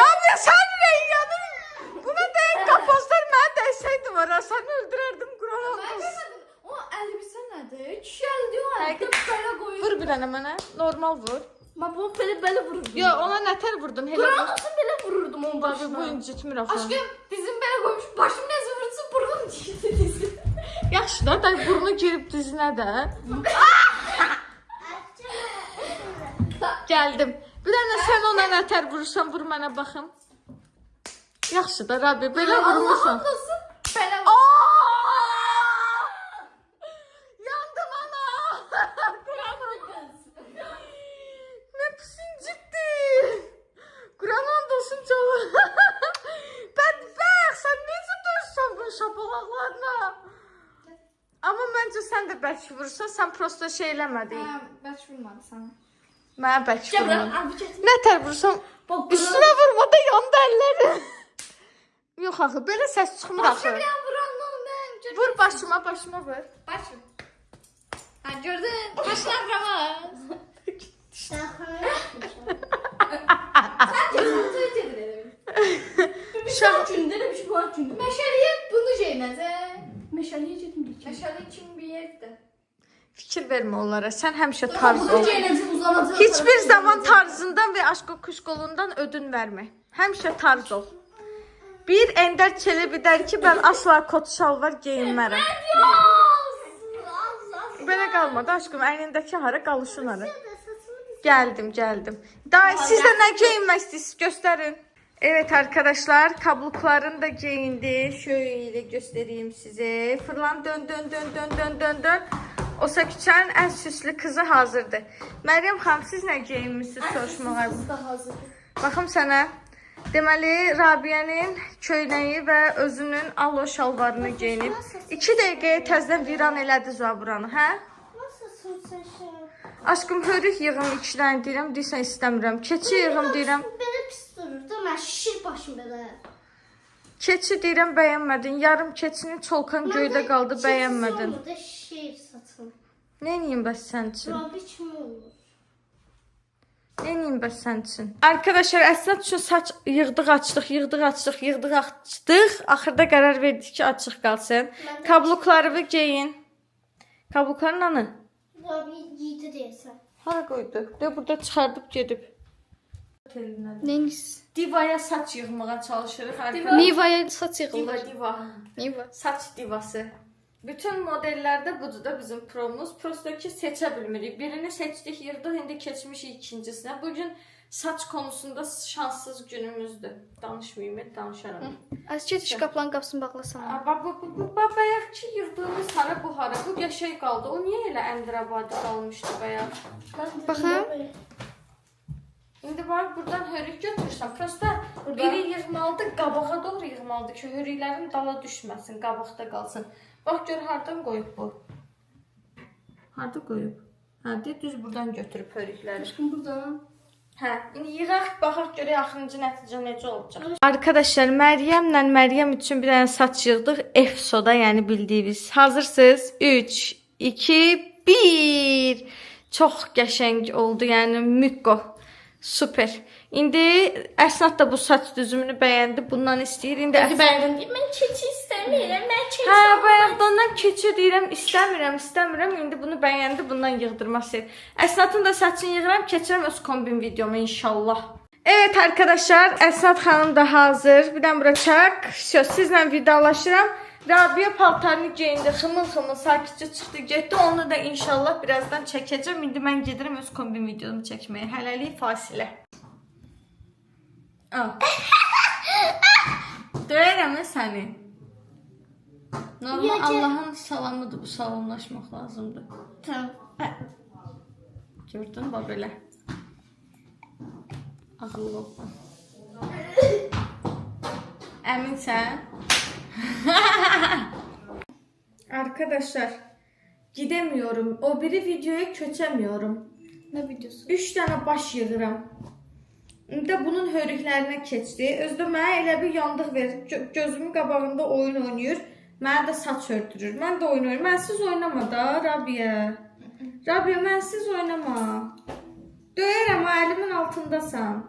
Speaker 1: Rabia sən ürəyin yanır. Buna deyək qapozlar mənə dəysəydi var. Səni öldürərdim Quran olsun.
Speaker 4: O elbise nedir? Düşeldi o elde böyle koyuyor.
Speaker 1: Vur bir dənə mənə. Normal vur.
Speaker 4: Ben bunu böyle vururdum.
Speaker 1: Yo, ona nətər vurdun? Elə
Speaker 4: Kur'an
Speaker 1: vur.
Speaker 4: olsun böyle vururdum onun
Speaker 1: Babi
Speaker 4: başına.
Speaker 1: bu incitmir axı.
Speaker 4: Aşkım dizim böyle koymuş. Başım neyse vursun burnum dişi dizim.
Speaker 1: Yaxşı da, da burnu girib dizinə də. Gəldim. Bir dənə sən ona nətər vurursan, vur mənə baxım. Yaxşı da, Rabbi, belə vurmursan.
Speaker 4: Olsun. Böyle
Speaker 1: Yandım ana. Nə pis incitdi. Quran olsun canım. Bədbəxt, sən necə döyürsən bu şapalaqlarına? Amma məncə sən də bəlkə vurursan, sən prosta şey eləmədin.
Speaker 4: Ben vurmadı sana.
Speaker 1: Mənə bəlkə
Speaker 4: Cəbrən
Speaker 1: vurma.
Speaker 4: abi çetin.
Speaker 1: Nətər vursan, üstünə vurma da yandı əlləri. Yox axı, belə səs çıxmır axı.
Speaker 4: Ya vuran oğlum ben.
Speaker 1: Vur başıma vur.
Speaker 4: Başım. Ha gördün. Başına vuramaz.
Speaker 1: Uşaq
Speaker 4: Gündürüm şu an gündür. Meşaliye bunu şeymeze. Meşaliye çetin. Meşaliye kim bir yerde.
Speaker 1: fikir vermə onlara. Sən həmişə tarz
Speaker 4: Bunu
Speaker 1: ol.
Speaker 4: şeymeze uzanacak.
Speaker 1: Hiçbir zaman tarzından ve aşk kuşkolundan ödün verme. Həmişə tarz ol. Bir Ender Çelebi der ki, ben asla kot şalvar geyinmərəm. Belə qalmadı aşkım, əynindəki hara, qalışın hara. Gəldim. Daha siz də nə geyinmək istəyirsiniz, göstərin. Evet arkadaşlar, kabluklarını da giyindi. Şöyle göstereyim size. Fırlan dön. O Saküçənin ən süslü kızı hazırdır. Məryəm xanım, siz nə geyinmişsiniz soruşmağa?
Speaker 4: da hazır.
Speaker 1: Baxım sənə. Deməli, Rabiənin köynəyi və özünün alo şalvarını geyinib. 2 dəqiqəyə təzdən viran elədi Zaburanı, hə?
Speaker 3: Nasılsın sen şey?
Speaker 1: Aşkım, hörük yığım 2 dənə deyirəm, deyirsən istəmirəm. Keçi yığım deyirəm.
Speaker 3: Böyle pis dururdu. Ben şişir başım böyle.
Speaker 1: Keçi deyirəm, bəyənmədin. Yarım keçinin çolkan göydə qaldı, bəyənmədin.
Speaker 3: Burada şişir satın.
Speaker 1: Neyiniyim bəs sən üçün?
Speaker 3: Rabi kim olur?
Speaker 1: Neyiniyim bəs sən üçün? Arkadaşlar, Əsnət üçün saç yığdıq, açdıq. Axırda qərar verdik ki, açıq qalsın. Kabluklarını geyin. Kablukların anı?
Speaker 3: Rabi giydi diyesen.
Speaker 1: Hara qoydu? De burada çıxardıb gedib.
Speaker 6: Neyiniz?
Speaker 1: Divaya saç yığmağa çalışırıq.
Speaker 6: Niva'ya saç yığılır.
Speaker 1: Diva.
Speaker 6: Niva.
Speaker 1: Saç divası. Bütün modellerde budur da bizim promumuz. Prosto ki seçə bilmirik. Birini seçdik, yırdıq, indi keçmişik ikincisine. Bugün saç konusunda şanssız günümüzdür. Danışmayayım, danışaram.
Speaker 6: Azıcık şkaplan qapısını bağlasana.
Speaker 1: Bu bayaq ki yırdığımız hara bu hara. Bu qəşəng qaldı. O niyə elə Əndirabadi qalmışdı bayaq?
Speaker 6: Baxın.
Speaker 1: İndi var buradan hörük götürürsən. Prosto biri yığmalıdır, qabağa doğru yığmalıdır ki, hörüklərin dala düşməsin, qabaqda qalsın. Bax gör hardan qoyub bu. Harda qoyub? Hə, düz buradan götürüb hörükləri.
Speaker 4: Aşkım burada.
Speaker 1: Hə, indi yığaq, baxaq görək axırıncı nəticə necə olacaq. Arkadaşlar, Məryəm üçün bir dənə saç yığdıq. Efsoda, yəni bildiyiniz. Hazırsınız? 3, 2, 1. Çox qəşəng oldu, yəni mükko. Super. İndi Əsnat da bu saç düzümünü bəyəndi. Bundan istəyir. İndi
Speaker 6: Bəyəndin deyim, mən keçi istəmirəm, mən keçi.
Speaker 1: hə, bayaqdan keçir deyirəm, istəmirəm. İndi bunu bəyəndi, bundan yığdırması. Əsnatın da saçını yığıram, keçirəm öz kombin videoma inşallah. Evet arkadaşlar, Əsnat xanım da hazır. Bir dənə bırakaq. Sizlə vidalaşıram. Rabia paltarını geyindi, xımıl sakitcə çıxdı, getdi. Onu da inşallah birazdan çəkəcəm. İndi mən gedirəm öz kombin videomu çəkməyə. Hələlik fasilə. Döyərəm səni. Normal Allahın salamıdır, bu salamlaşmaq lazımdır.
Speaker 6: Tamam.
Speaker 1: Gördün bax belə. Ağıllı ol. Əminsən? Arkadaşlar, gidemiyorum. O biri videoya köçemiyorum.
Speaker 6: Ne videosu?
Speaker 1: 3 tane baş yığıram. İndi bunun hörüklərinə keçdi. Özdə mənə elə bir yandıq verir. Gözümün qabağında oyun oynayır. Mənə də saç ördürür. Mən də oyun oynayır. Mənsiz oynama da Rabia. Rabia, mənsiz oynama. Döyərəm, əlimin altındasan.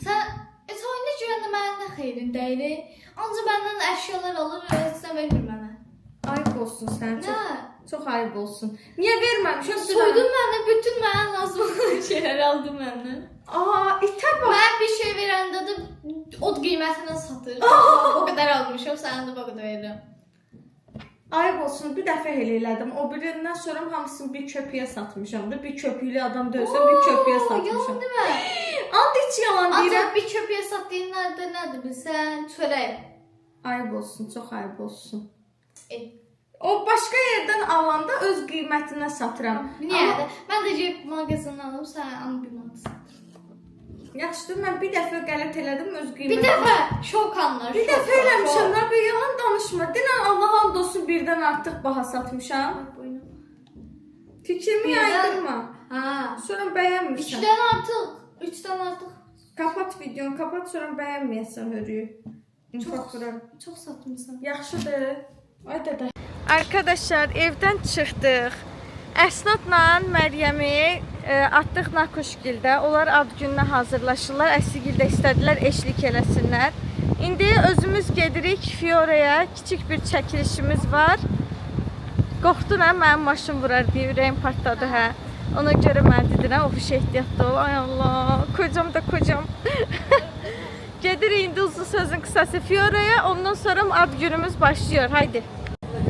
Speaker 6: Sen oyunda görəndə mənim də xeyrin deyil. Ancaq məndən əşyalar alır, sən vermir mənə.
Speaker 1: Ayıb olsun sən.
Speaker 6: Nə?
Speaker 1: Çox ayıb olsun. Niyə verməmişəm?
Speaker 6: Soydun mənə, bütün mənə lazım olan şeyləri aldın məndən.
Speaker 1: İtə bax.
Speaker 6: Mən bir şey verəndə də od qiymətinə satır. O qədər almışam, sənə də o qədər verirəm.
Speaker 1: Ayıb olsun, bir dəfə elə elədim. O birindən sonra hamısını bir köpüyə satmışam da. Bir köpüklü adam dövsə, bir köpüyə satmışam.
Speaker 6: Yalan demə.
Speaker 1: And heç yalan deyirəm.
Speaker 6: Ancaq bir köpüyə satdığın nədir bilsən? Çörək.
Speaker 1: Ayıb olsun, çox ayıb olsun.
Speaker 6: E.
Speaker 1: O başqa yerdən alanda öz qiymətinə satıram.
Speaker 6: Niyə? Mən də gəlib mağazadan alım, sən onu bir manat satır.
Speaker 1: Yaxşıdır, mən bir dəfə qələt elədim öz qiymətinə.
Speaker 6: Bir dəfə şok anlar.
Speaker 1: Bir dəfə eləmişəm, nə bir yalan danışma. Denən Allah and olsun birdən artıq baha satmışam. Fikrimi yaydırma.
Speaker 6: Ha.
Speaker 1: Sonra bəyənmirsən.
Speaker 6: 3'dən artıq.
Speaker 1: Kapat videonu, kapat sonra bəyənməyəsən hörüyü.
Speaker 6: Çox satmısan.
Speaker 1: Yaxşıdır. Ay dədə. Arkadaşlar, evdən çıxdıq. Əsnatla Məryəmi atdıq Nakuşgildə. Onlar ad gününə hazırlaşırlar. Əsigildə istədilər eşlik eləsinlər. İndi özümüz gedirik Fiora'ya. Kiçik bir çəkilişimiz var. Qorxdun hə, mənim maşın vurar deyə ürəyim partladı hə. Ona görə mən dedim, ofiş ehtiyatda ol. Ay Allah, kocam da kocam. Gedirik indi uzun sözün qısası Fiora'ya. Ondan sonra ad günümüz başlıyor. Haydi.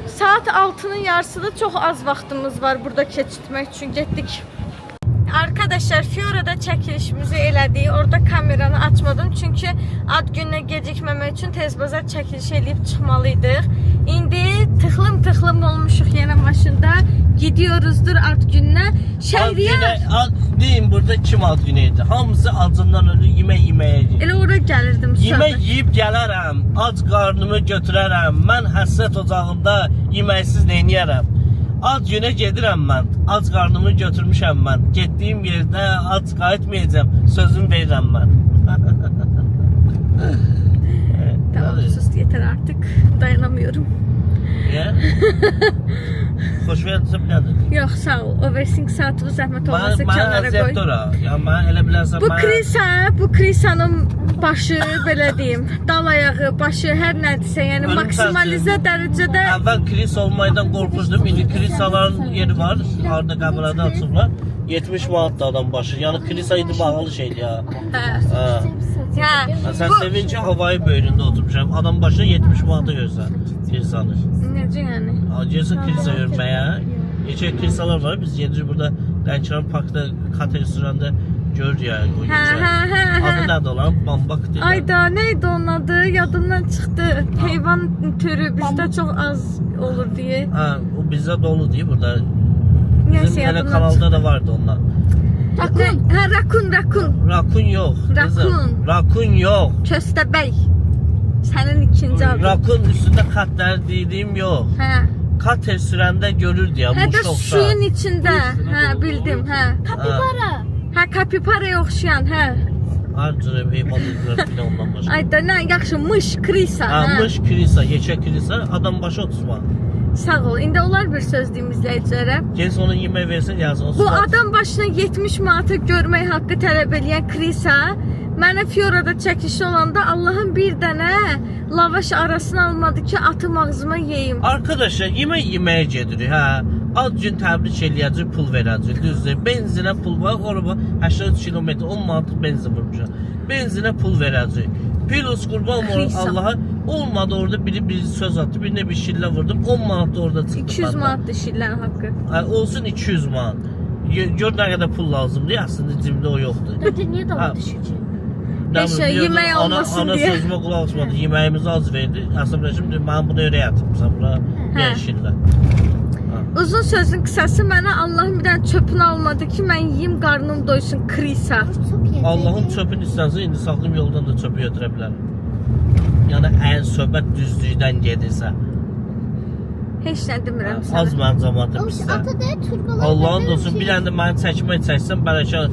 Speaker 1: Saat 6'nın yarısıda çox az vaxtımız var burada keçirtmək üçün getdik. Arkadaşlar Fiora'da çəkilişimizi elədik. Orada kameranı açmadım çünki ad gününə gecikməmək üçün tez bazar çəkiliş eləyib çıxmalıydıq. İndi tıxlım olmuşuq yenə maşında. Gidiyoruzdur ad gününə. Şəhriyar.
Speaker 5: Deyin burada kim ad günüydü? Hamısı acından ölür, yemək yeməyə gedir.
Speaker 1: Elə ora gəlirdim.
Speaker 5: Yemək yeyib gələrəm, ac qarnımı götürərəm. Mən həsrət ocağında yeməksiz neyniyərəm? Ad günə gedirəm mən, ac qarnımı götürmüşəm mən. Getdiyim yerdə ac qayıtmayacağım, sözüm verirəm mən.
Speaker 1: Tamam, sus yeter artık. Dayanamıyorum.
Speaker 5: Niyə? Xoşverdim nədir?
Speaker 1: Yox, sağ ol. Overthink saatı zəhmət olmasa kənara qoy.
Speaker 5: Mən ora. Yəni mən elə bilərsən
Speaker 1: Bu Krisanın başı belə deyim, dal ayağı, başı hər nədirsə, yəni maksimalizə dərəcədə.
Speaker 5: Əvvəl Kris olmaydan qorxurdum. İndi Krisaların yeri var. Harda qəbələdə açıblar. 70 manat da adam başı. Yəni Krisa indi bağlı şeydir ya.
Speaker 1: Hə.
Speaker 5: Sən sevinci havayı böyründə oturmuşam. Adam başına 70 manata görsən Krisanı.
Speaker 1: Necə yəni?
Speaker 5: Gəlsən Krisa görməyə. Neçə Krisalar var. Biz gedirik burada Lənkəran parkda kater sürəndə görürük yəni o gecə. Adı nədir olan? Bambak deyirlər.
Speaker 1: Ayda, neydi onun adı? Yadımdan çıxdı. Heyvan türü bizdə çox az olur deyə.
Speaker 5: Hə, o bizdə dolu deyir burada.
Speaker 1: Neyse,
Speaker 5: Bizim elə
Speaker 1: yadımdan
Speaker 5: kanalda da vardı onlar.
Speaker 1: Rakun. Hə, rakun.
Speaker 5: Rakun yox.
Speaker 1: Rakun.
Speaker 5: Rakun yox.
Speaker 1: Köstəbəy. Sənin ikinci adın.
Speaker 5: Rakun üstündə xətləri dediyim yox.
Speaker 1: Hə.
Speaker 5: Kater sürəndə görürdü ya.
Speaker 1: Hə də suyun içində. Hə, bildim, hə.
Speaker 6: Kapibara.
Speaker 1: Hə, kapiparaya oxşayan, hə.
Speaker 5: Hər cürə heyvan edirlər filan ondan başqa.
Speaker 1: Ay da nə yaxşı mış, krisa, hə.
Speaker 5: Mış krisa, yekə krisa, adam başı 30 manat.
Speaker 1: Sağ ol. İndi olar bir söz deyim izləyicilərə.
Speaker 5: Gəls ona yemək versən yazın.
Speaker 1: Bu adam başına 70 manata görmək haqqı tələb eləyən krisa mənə Fiora'da çəkişi olanda Allahın bir dənə lavaş arasını almadı ki, atım ağzıma yeyim.
Speaker 5: Arkadaşlar yeməyə gedirik, hə. Az gün təbrik eləyəcək, pul verəcək, düzdür. Benzinə pul var, orada 83 kilometr, 10 manat benzin vurmuşam. Benzinə pul verəcək. Plus qurban Allah'a olmadı orada biri söz attı, birine bir şillə vurdum, 10 manat da orada çıxdı.
Speaker 1: 200 manat şillərin haqqı.
Speaker 5: Olsun 200 manat. Gör nə qədər pul lazımdır, əslində cibimdə o yoxdur.
Speaker 6: Dede niye dava düşüyor?
Speaker 1: Yemək olmasın
Speaker 5: ana
Speaker 1: deyə.
Speaker 5: sözümə qulaq asmadı, yeməyimizi az verdi. Əslində şimdi mən bunu öyrəyətdim, sən buna gəlişirlər.
Speaker 1: Uzun sözün qısası mənə Allahın bir dənə çöpünü almadı ki, mən yeyim, qarnım doysun, krisa.
Speaker 5: Allahın çöpünü istənsə, indi sağlım yoldan da çöpü götürə bilərəm. Yəni, əgər söhbət düzlükdən gedirsə.
Speaker 1: Heç nə demirəm
Speaker 5: Az
Speaker 1: sənə.
Speaker 5: mən cəmaatı bilsən.
Speaker 3: Atada turbalar.
Speaker 5: Allahın olsun, bir dənə də məni çəkmək çəksən, bəlkə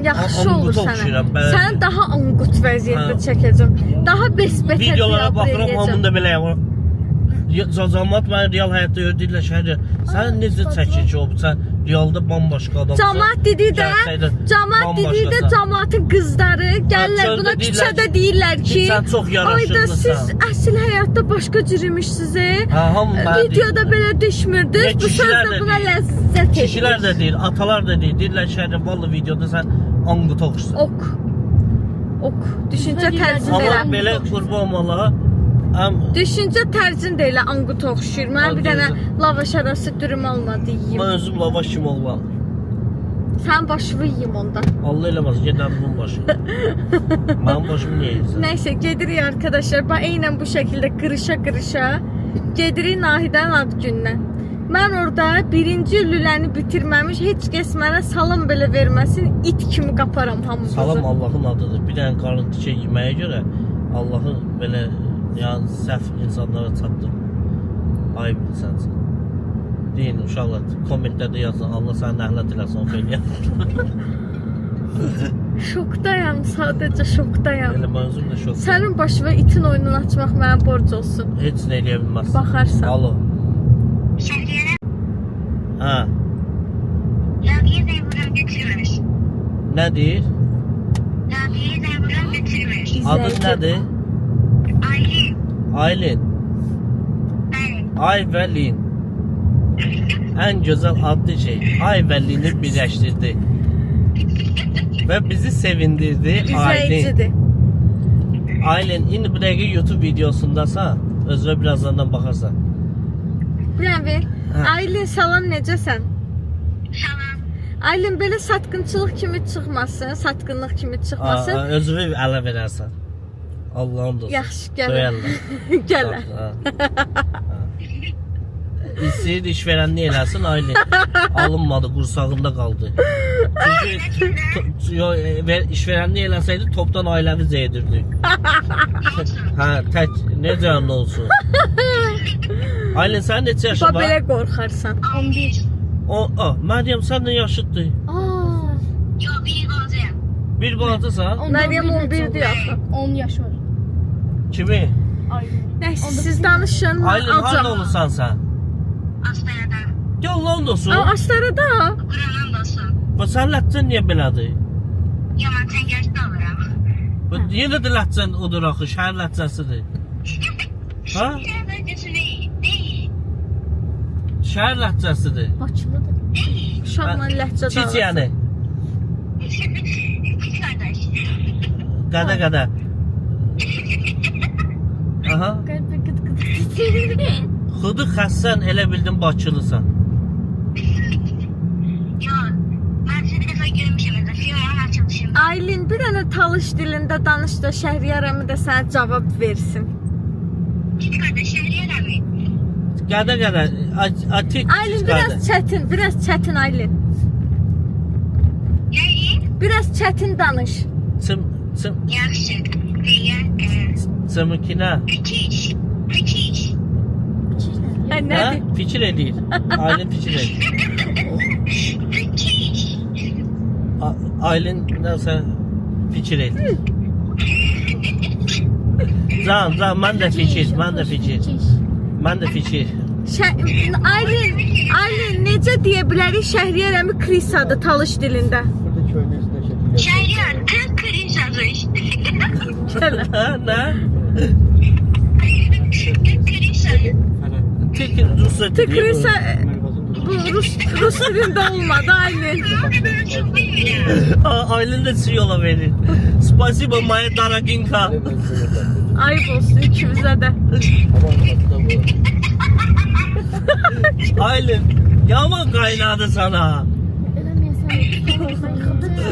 Speaker 1: Yaxşı olur sənə.
Speaker 5: oxşayıram, bəlkə.
Speaker 1: Səni daha anqut vəziyyətdə çəkəcəm. Daha besbətər
Speaker 5: Videolara
Speaker 1: fiyabr
Speaker 5: baxıram,
Speaker 1: eləyəcəm.
Speaker 5: hamında beləyəm. Cəmaat məni real həyatda öldürürlər şəhərdə. Sən necə çəkir ki, o sən realda bambaşqa adamsan.
Speaker 1: Camaat dediyi də, camaatın qızları gəlirlər
Speaker 5: Ha,
Speaker 1: buna
Speaker 5: çöldə
Speaker 1: küçədə deyirlər ki,
Speaker 5: sən çox
Speaker 1: ayda
Speaker 5: yaraşıqlısan.
Speaker 1: siz əsl həyatda başqa cürümüşsünüz.
Speaker 5: Hə, hamı mənə
Speaker 1: Videoda
Speaker 5: deyirlər.
Speaker 1: belə düşmürdünüz.
Speaker 5: Ya,
Speaker 1: Bu söz
Speaker 5: kişilər
Speaker 1: də
Speaker 5: də
Speaker 1: buna
Speaker 5: deyir.
Speaker 1: ləzzət
Speaker 5: Kişilər
Speaker 1: edir.
Speaker 5: də deyir, atalar da deyir. Deyirlər şəhərdə vallahi videoda sən anqut oxşusan.
Speaker 1: Ok. Ok. Düşüncə tərzin
Speaker 5: Amma
Speaker 1: elə.
Speaker 5: belə qurban Allaha
Speaker 1: Düşüncə tərzin də elə anqut oxşuyur. Mən bir dənə lavaş arası dürüm almadı yeyim.
Speaker 5: mən özüm lavaş kimi oğlan.
Speaker 1: Sən başını yeyim onda.
Speaker 5: Allah eləməz, gedər bunun başı. Mənim başımı niyə yeyirsən?
Speaker 1: Nəysə gedirik arkadaşlar. Bax eynən bu şəkildə qırışa gedirik Nahidən ad gününə. Mən orada 1-ci lüləni bitirməmiş heç kəs mənə salam belə verməsin, it kimi qaparam hamınızı.
Speaker 5: Salam Allahın adıdır. Bir dənə qarın tikə yeməyə görə Allahı belə yəni səhv insanlara çatdırma. Ayıb sənsən. Deyin uşaqlar, kommentlərdə yazın. Allah səni nəhlət eləsin o xeyliyə.
Speaker 1: Şokdayam, sadəcə şokdayam.
Speaker 5: Elə mən özüm də şok.
Speaker 1: Sənin başına itin oyununu açmaq mənə borc olsun.
Speaker 5: Heç nə eləyə bilməzsən.
Speaker 1: Baxarsan.
Speaker 5: Alo.
Speaker 3: Şəhriyyə
Speaker 5: Hə.
Speaker 3: Nabiyə Zeyburan götürmüş.
Speaker 5: Nə deyir?
Speaker 3: Nabiyə Zeyburan götürmüş.
Speaker 5: Adın nədir?
Speaker 3: Aylin.
Speaker 5: Aylin.
Speaker 3: Bəli.
Speaker 5: Ay və Lin. Ən gözəl adlı şey. Ay və Lin'i birləşdirdi. Və bizi sevindirdi. Aylin.
Speaker 1: İzləyicidir.
Speaker 5: Aylin, indi bu dəqiqə YouTube videosundasan. Özünə birazdan baxarsan.
Speaker 1: Bravo.
Speaker 5: Hə.
Speaker 1: Aylin salam necəsən?
Speaker 3: Salam.
Speaker 1: Aylin belə satqınçılıq kimi çıxmasın, satqınlıq kimi çıxmasın.
Speaker 5: Özünü ələ verərsən. Allah'ım dostum.
Speaker 1: Yaxşı, gəl.
Speaker 5: Döyərlər.
Speaker 1: Gəl.
Speaker 5: İstəyir işverənli eləsin Aylin. Alınmadı, qursağında qaldı. Çünki işverənli eləsəydi topdan ailəvi zeydirdi. Hə, tək necə yanlı olsun. Aylin sən neçə yaşın
Speaker 1: Bax
Speaker 5: var?
Speaker 1: belə qorxarsan.
Speaker 3: 11.
Speaker 5: Məryəm sən də yaşıddır.
Speaker 3: Yox, bir qalacaq.
Speaker 5: Bir balacasan?
Speaker 1: Məryəm 11-dir axı.
Speaker 6: 10 yaş var.
Speaker 5: Kimi?
Speaker 1: Nəysə siz danışın.
Speaker 5: Aylin harda olursan sən?
Speaker 3: Astarada.
Speaker 5: Yollan olsun.
Speaker 1: Astarada.
Speaker 3: Quranın dostum.
Speaker 5: Bu sən ləhcən niyə belədir?
Speaker 3: Yaman təngəşdə oluram.
Speaker 5: Bu yenə də ləhcən odur axı, şəhər ləhcəsidir. Ha?
Speaker 3: Sadəcəsi deyil.
Speaker 5: Şəhər ləhcəsidir.
Speaker 6: Bakılıdır.
Speaker 1: Uşaqla ləhcə
Speaker 5: Çiç
Speaker 1: danışır.
Speaker 5: yəni.
Speaker 3: Üç qardaş.
Speaker 5: Qədə. Aha.
Speaker 6: Qəlbi qıt qıt.
Speaker 5: Xudu xəssən elə bildin Bakılısan.
Speaker 3: Yox, mən sizi bir dəfə görmüşəm özə. Firmanın açılışında.
Speaker 1: Aylin bir dənə talış dilində danış da Şəhriyarəmi də sənə cavab versin.
Speaker 3: Üç qardaş şəhriyyələmi?
Speaker 5: Qədə. Atik
Speaker 1: Aylin biraz çətin Aylin.
Speaker 3: Nəyi?
Speaker 1: Biraz çətin danış.
Speaker 3: Yaxşı. Deyə,
Speaker 5: Çımıkinə.
Speaker 3: Üç.
Speaker 1: Hə,
Speaker 5: Hə?
Speaker 1: nədir?
Speaker 5: Fikir edir. Aylin fikir edir. Aylin nəsə fikir et. Can, mən də fikir.
Speaker 1: Aylin necə deyə bilərik Şəhriyar əmi Krisadır Talış dilində?
Speaker 2: Burada köyün üstünde şekil.
Speaker 7: Şehriyar tek Krisadır işte.
Speaker 5: Nə?
Speaker 7: Tek Krisadır.
Speaker 5: Tek Rusya
Speaker 1: Tek
Speaker 5: deyir.
Speaker 1: Krisa bu Rus dilində olmadı Aylin.
Speaker 5: Aylin də sizi yola verir. Spasibo moya daraginka.
Speaker 1: Ayıp olsun ikimizə də.
Speaker 5: Aylin, yaman qaynadı sana.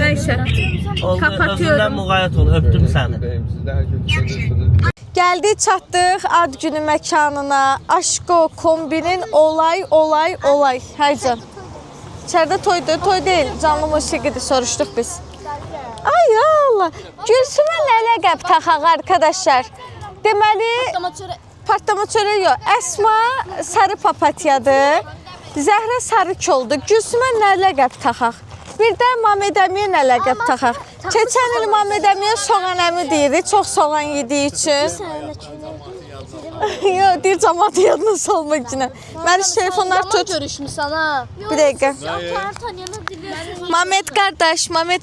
Speaker 1: Nəysə. Kapatıyorum.
Speaker 5: Özündən müğayət ol, öpdüm səni.
Speaker 2: Sizde her şey
Speaker 1: Gəldik, çatdıq ad günü məkanına. Aşko kombinin olay. Həycan. İçəridə toy deyil, canlı musiqidir, soruşduq biz. Ay Allah. Gülsümə nələ qəb taxaq arkadaşlar. Deməli, partlama çörək yox. Əsma sarı papatyadır. Zəhra sarı koldur. Gülsümə nələ qəb taxaq. Bir də Mamedəmiyə nə ləqəb taxaq. Keçən il Mamedəmiyə soğan əmi deyirdi, çox soğan yediyi üçün. Yox, deyir cəmaat yadına salmaq üçün. Mənim telefonlar tut.
Speaker 6: Görüşmüsən ha.
Speaker 1: Bir dəqiqə. Mamed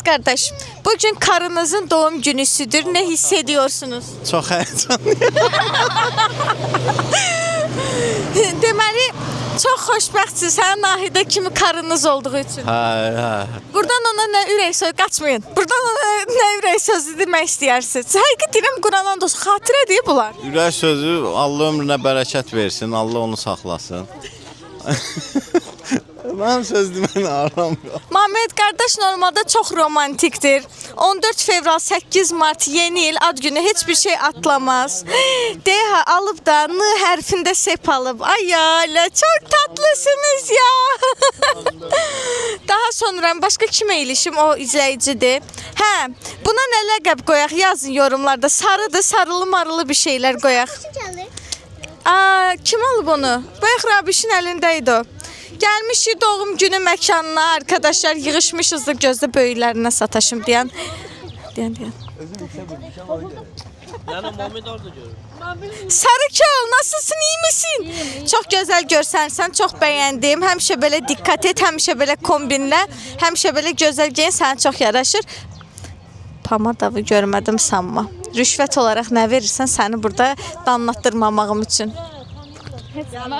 Speaker 1: qardaş. Bugün karınızın doğum günüsüdür. Ne hissediyorsunuz?
Speaker 8: Çox həyəcanlıyam.
Speaker 1: Deməli, çox xoşbəxtsiz, hə, Nahidə kimi karınız olduğu üçün.
Speaker 8: Hə.
Speaker 1: Buradan ona nə ürək sözü, qaçmayın. Buradan ona nə ürək sözü demək istəyirsiniz? Həqiqət deyirəm, Quranan dostu, xatirə deyib bunlar.
Speaker 8: Ürək sözü Allah ömrünə bərəkət versin, Allah onu saxlasın. Mənim söz deməyinə aram yox.
Speaker 1: Mamed qardaş normalda çox romantikdir. 14 fevral, 8 mart yeni il ad günü heç bir şey atlamaz. Deha alıb da N hərfində sep alıb. Ay ya, çok tatlısınız ya. Daha sonra başqa kimə ilişim o izləyicidir. Hə, buna nə ləqəb qoyaq yazın yorumlarda. Sarıdır, sarılı marılı bir şeylər qoyaq. Kim alıb onu? Bayaq Rabişin əlindəydi o. Gəlmişik doğum günü məkanına, arkadaşlar yığışmışız da gözdə böyüklərinə sataşım deyən.
Speaker 5: Yəni Muhammed orada görür.
Speaker 1: Sarıköl, nasılsın, iyi misin? Çox gözəl görsənsən, çox bəyəndim. Həmişə belə diqqət et, həmişə belə kombinlə, həmişə belə gözəl geyin, sənə çox yaraşır. Pamadavı görmədim sanma. Rüşvət olaraq nə verirsən səni burada danlattırmamağım üçün.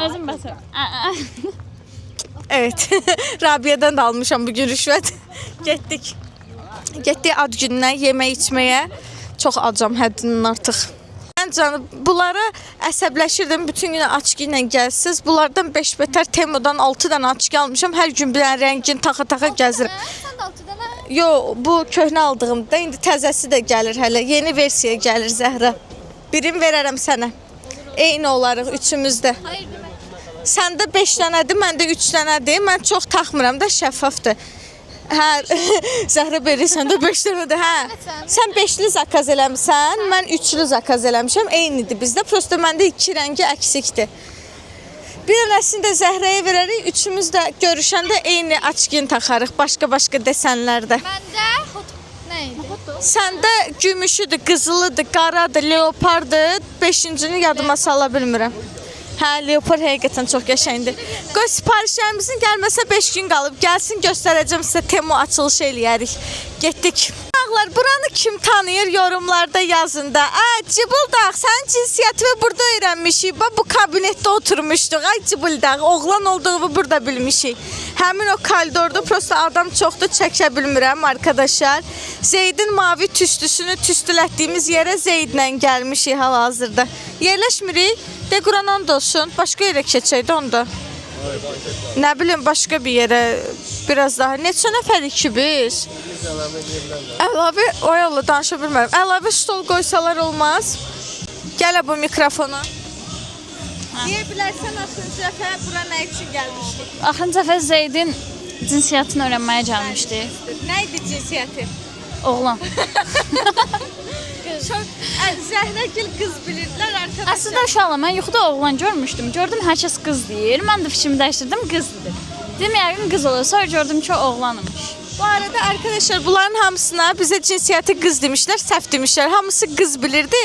Speaker 6: Özüm basıram.
Speaker 1: Evet, Rabia'dan da almışam bugün rüşvət. Getdik ad gününə, yemək içməyə. Çox acam həddindən artıq. Mən canım, bunlara əsəbləşirdim, bütün günü açıq ilə gəlsiniz. Bunlardan 5 betər Temudan 6 dənə açıq almışam. Hər gün bir dənə rəngin taxa-taxa gəzirim.
Speaker 6: Sən də 6 dənə.
Speaker 1: Yo, bu köhnə aldığımda, indi təzəsi də gəlir hələ. Yeni versiya gəlir Zəhra. Birini verərəm sənə. Eyni olarıq üçümüzdə.
Speaker 6: Hayır demək.
Speaker 1: Səndə 5 dənədir, məndə 3 dənədir. Mən çox taxmıram da, şəffafdır. Hə, Zəhra beri səndə 5 dənədir, hə. Sən 5'li zakaz eləmişsən, mən 3'lü zakaz eləmişəm. Eynidir bizdə. Prosta məndə 2 rəngi əksikdir. Bir dənəsini də Zəhrəyə verərik. Üçümüz də görüşəndə eyni açgin taxarıq, başqa-başqa desenlərdə.
Speaker 6: Məndə nə idi?
Speaker 1: Səndə gümüşüdür, qızılıdır, qaradır, leopardır. 5-cini yadıma sala bilmirəm. Hə, leopar həqiqətən çox qəşəngdir. Qoy siparişlərimizin gəlməsə 5 gün qalıb. Gəlsin göstərəcəm sizə, Temu açılışı eləyərik. Getdik. Ağlar, buranı kim tanıyır yorumlarda yazın da. Cıbıldaq, sənin cinsiyyətini burada öyrənmişik. Bu kabinetdə oturmuşduq. Ay Cıbıldaq, oğlan olduğunu burada bilmişik. Həmin o koridorda prosta adam çoxdur, çəkə bilmirəm arkadaşlar. Zeydin mavi tüstüsünü tüstülətdiyimiz yerə Zeydlə gəlmişik hal-hazırda. Yerləşmirik. De Quranan da olsun. Başqa yerə keçəydi onda. Nə bilim, başqa bir yerə biraz daha. Neçə nəfərik ki biz? Əlavə, o yolla danışa bilmərəm. Əlavə stol qoysalar olmaz. Gələ bu mikrofona. Deyə bilərsən axırıncı dəfə bura nə üçün gəlmişdik?
Speaker 9: Axırıncı dəfə Zeydin cinsiyyətini öyrənməyə gəlmişdi.
Speaker 1: Nə idi cinsiyyəti?
Speaker 9: Oğlan.
Speaker 1: Çox Zəhrəgil qız bilirdilər arkadaşlar.
Speaker 9: Əslində uşaqla mən yuxuda oğlan görmüşdüm. Gördüm hər kəs qız deyir. Mən də fikrimi dəyişdirdim, qız dedim. Dedim yəqin qız olur. Sonra gördüm ki, oğlanmış.
Speaker 1: Bu arada arkadaşlar bunların hamısına bize cinsiyeti kız demişler, səhv demişler. Hamısı kız bilirdi.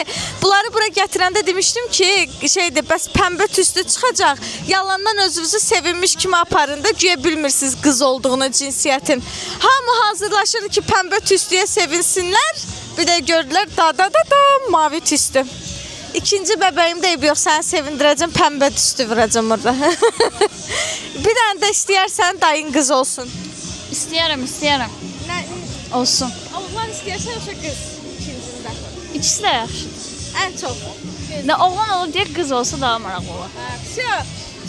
Speaker 1: Bunları buraya getirende demiştim ki şeydi, bəs pembe tüstü çıkacak. Yalandan özünüzü sevinmiş kimi aparın da güya bilmirsiniz kız olduğunu cinsiyetin. Hamı hazırlaşır ki pembe tüstüye sevinsinler. Bir de gördüler da mavi tüstü. İkinci bebeğim deyib yox səni sevindirəcəm, pembe tüstü vuracağım orada. Bir tane de istəyərsən dayın kız olsun.
Speaker 9: İstəyirəm, istəyirəm. Olsun.
Speaker 1: Oğlan istəyirsən yoxsa qız ikincində?
Speaker 9: İkisi də yaxşı.
Speaker 1: Ən çox.
Speaker 9: Nə oğlan olur deyə qız olsa daha maraqlı olar.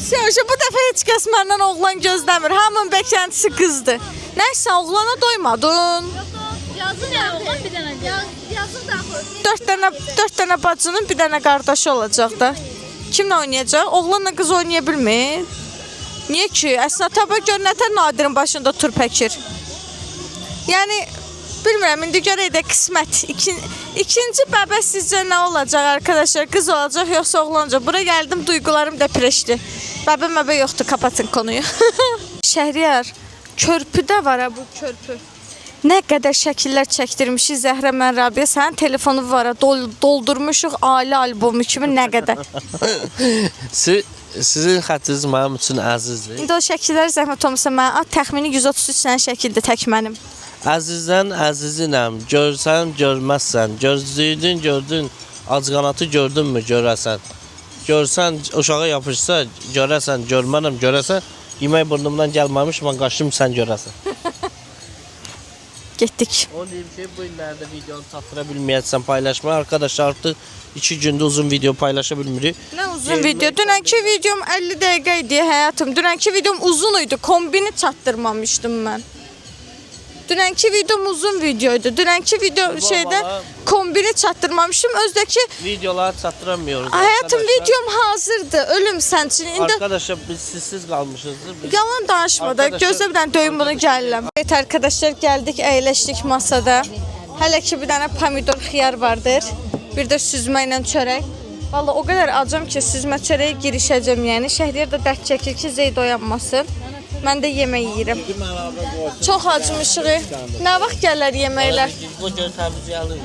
Speaker 1: Sövşə bu dəfə heç kəs məndən oğlan gözləmir. Hamının beklentisi qızdır. Nəysə oğlana doymadın.
Speaker 9: Yazın ya oğlan bir dənə qız.
Speaker 3: Yazın da
Speaker 1: 4 dənə bacının bir dənə qardaşı olacaq da. Kimlə oynayacaq? Oğlanla qız oynaya bilmir. Niyə ki? Əslində təbə gör nətər Nadirin başında turp əkir. Yəni bilmirəm, indi görək də qismət. İkinci bəbə sizcə nə olacaq arkadaşlar? Qız olacaq yoxsa oğlan olacaq? Bura gəldim, duyğularım depreşdi. Bəbə yoxdur, kapatın konuyu. Şəhriyar, körpüdə var ha bu körpü. Nə qədər şəkillər çəkdirmişik Zəhrə mən Rabiyə. Sənin telefonu var ha, doldurmuşuq ailə albomu kimi nə qədər.
Speaker 5: Sizin xəttiniz mənim üçün əzizdir.
Speaker 1: İndi o şəkilləri zəhmət olmasa mənə at, təxmini 133 dənə şəkildə tək mənim.
Speaker 5: Əzizdən əzizinəm, görsən görməzsən, gözlüydün gördün, acqanatı gördünmü görəsən. Görsən uşağa yapışsa görəsən, görmənəm görəsən, yemək burnumdan gəlməmiş mən qaçdım sən görəsən.
Speaker 1: Getdik.
Speaker 5: O deyim ki bu illərdə videonu çatdıra bilməyəcəksən paylaşma. Arkadaşlar artıq 2 gündə uzun video paylaşa bilmirik.
Speaker 1: Nə uzun video? Dünənki videom 50 dəqiqə idi həyatım. Dünənki videom uzun idi. Kombini çatdırmamışdım mən. Dünənki videom uzun videoydu. Dünənki video şeydə kombini çatdırmamışdım. Özdəki
Speaker 5: videoları çatdıramıyoruz.
Speaker 1: Həyatım videom hazırdı. Ölüm sən üçün. İndi
Speaker 5: arkadaşlar biz sizsiz qalmışızdır.
Speaker 1: yalan danışma da. Gözlə bir dənə döyüm bunu gəlirəm. Evet arkadaşlar gəldik, əyləşdik masada. Hələ ki bir dənə pomidor xiyar vardır. Bir də süzmə ilə çörək. Vallahi o qədər acam ki süzmə çörəyə girişəcəm yəni. Şəhriyar da dərd çəkir ki Zeyd oyanmasın. Mən də yemək yeyirəm. Çox acmışıq. Nə vaxt gələr yeməklər?
Speaker 5: Bu göz təmizləyəlim.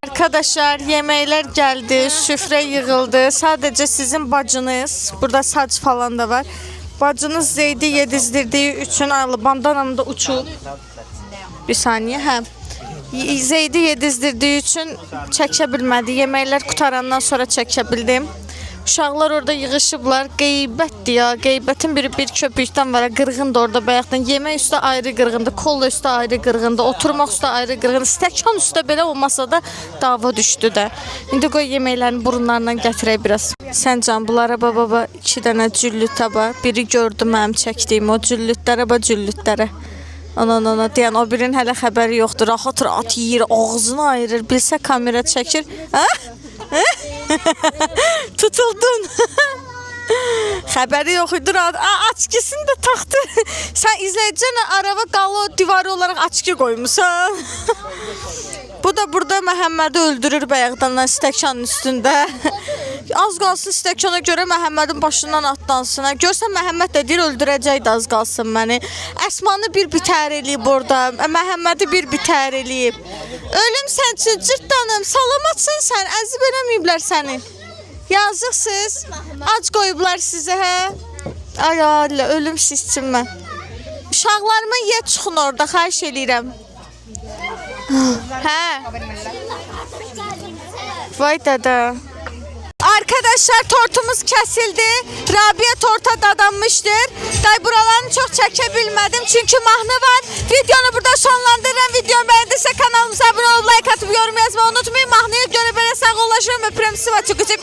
Speaker 1: Arkadaşlar yeməklər gəldi, süfrə yığıldı. Sadəcə sizin bacınız, burada saç falan da var. Bacınız Zeydi yedizdirdiyi üçün bandanam da uçub. Bir saniye, hə. Zeydi yedizdirdiyi üçün çəkə bilmədi. Yeməklər qutarandan sonra çəkə bildim. Uşaqlar orada yığışıblar. Qeybətdir ya. Qeybətin biri bir köpükdən var. Qırğındır orada bayaqdan. Yemək üstə ayrı qırğındır. Kolla üstə ayrı qırğındır. Oturmaq üstə ayrı qırğındır. Stəkan üstə belə olmasa da dava düşdü də. İndi qoy yeməklərini burunlarından gətirək biraz. Sən can bunlara baba 2 dənə cüllüt taba. Biri gördü mənim çəkdiyim o cüllütlərə cüllütlərə. Ana deyən o birinin hələ xəbəri yoxdur. Rahat yeyir, ağzını ayırır. Bilsə kamera çəkir. Hə? Tutuldun. Xəbəri yox idi. Açkisini də taxdı. Sən izləyicənə araba qalı divarı olaraq açki qoymusan. Bu da burada Məhəmmədi öldürür bayaqdan stəkanın üstündə. Az qalsın stəkana görə Məhəmmədin başından atlansın. Görsən Məhəmməd də deyir öldürəcəkdi az qalsın məni. Əsmanı bir bitər eləyib orada. Məhəmmədi bir bitər eləyib. Ölüm sən üçün cırtdanım. Salamatsın sən. Əzib eləməyiblər səni. Yazıqsınız. Ac qoyublar sizə hə. Ay Allah ölüm siz üçün mən. Uşaqlarıma yer çıxın orada xahiş eləyirəm. Hə. Vay dada. Arkadaşlar tortumuz kesildi. Rabia torta dadanmıştır. Day buralarını çok çekebilmedim çünkü mahnı var. Videonu burada sonlandırıram. Videomu beğendiyse kanalımıza abone olup like atıp yorum yazmayı unutmayın. Mahnıya göre böyle sağ ulaşırım. Öpürüm sizi.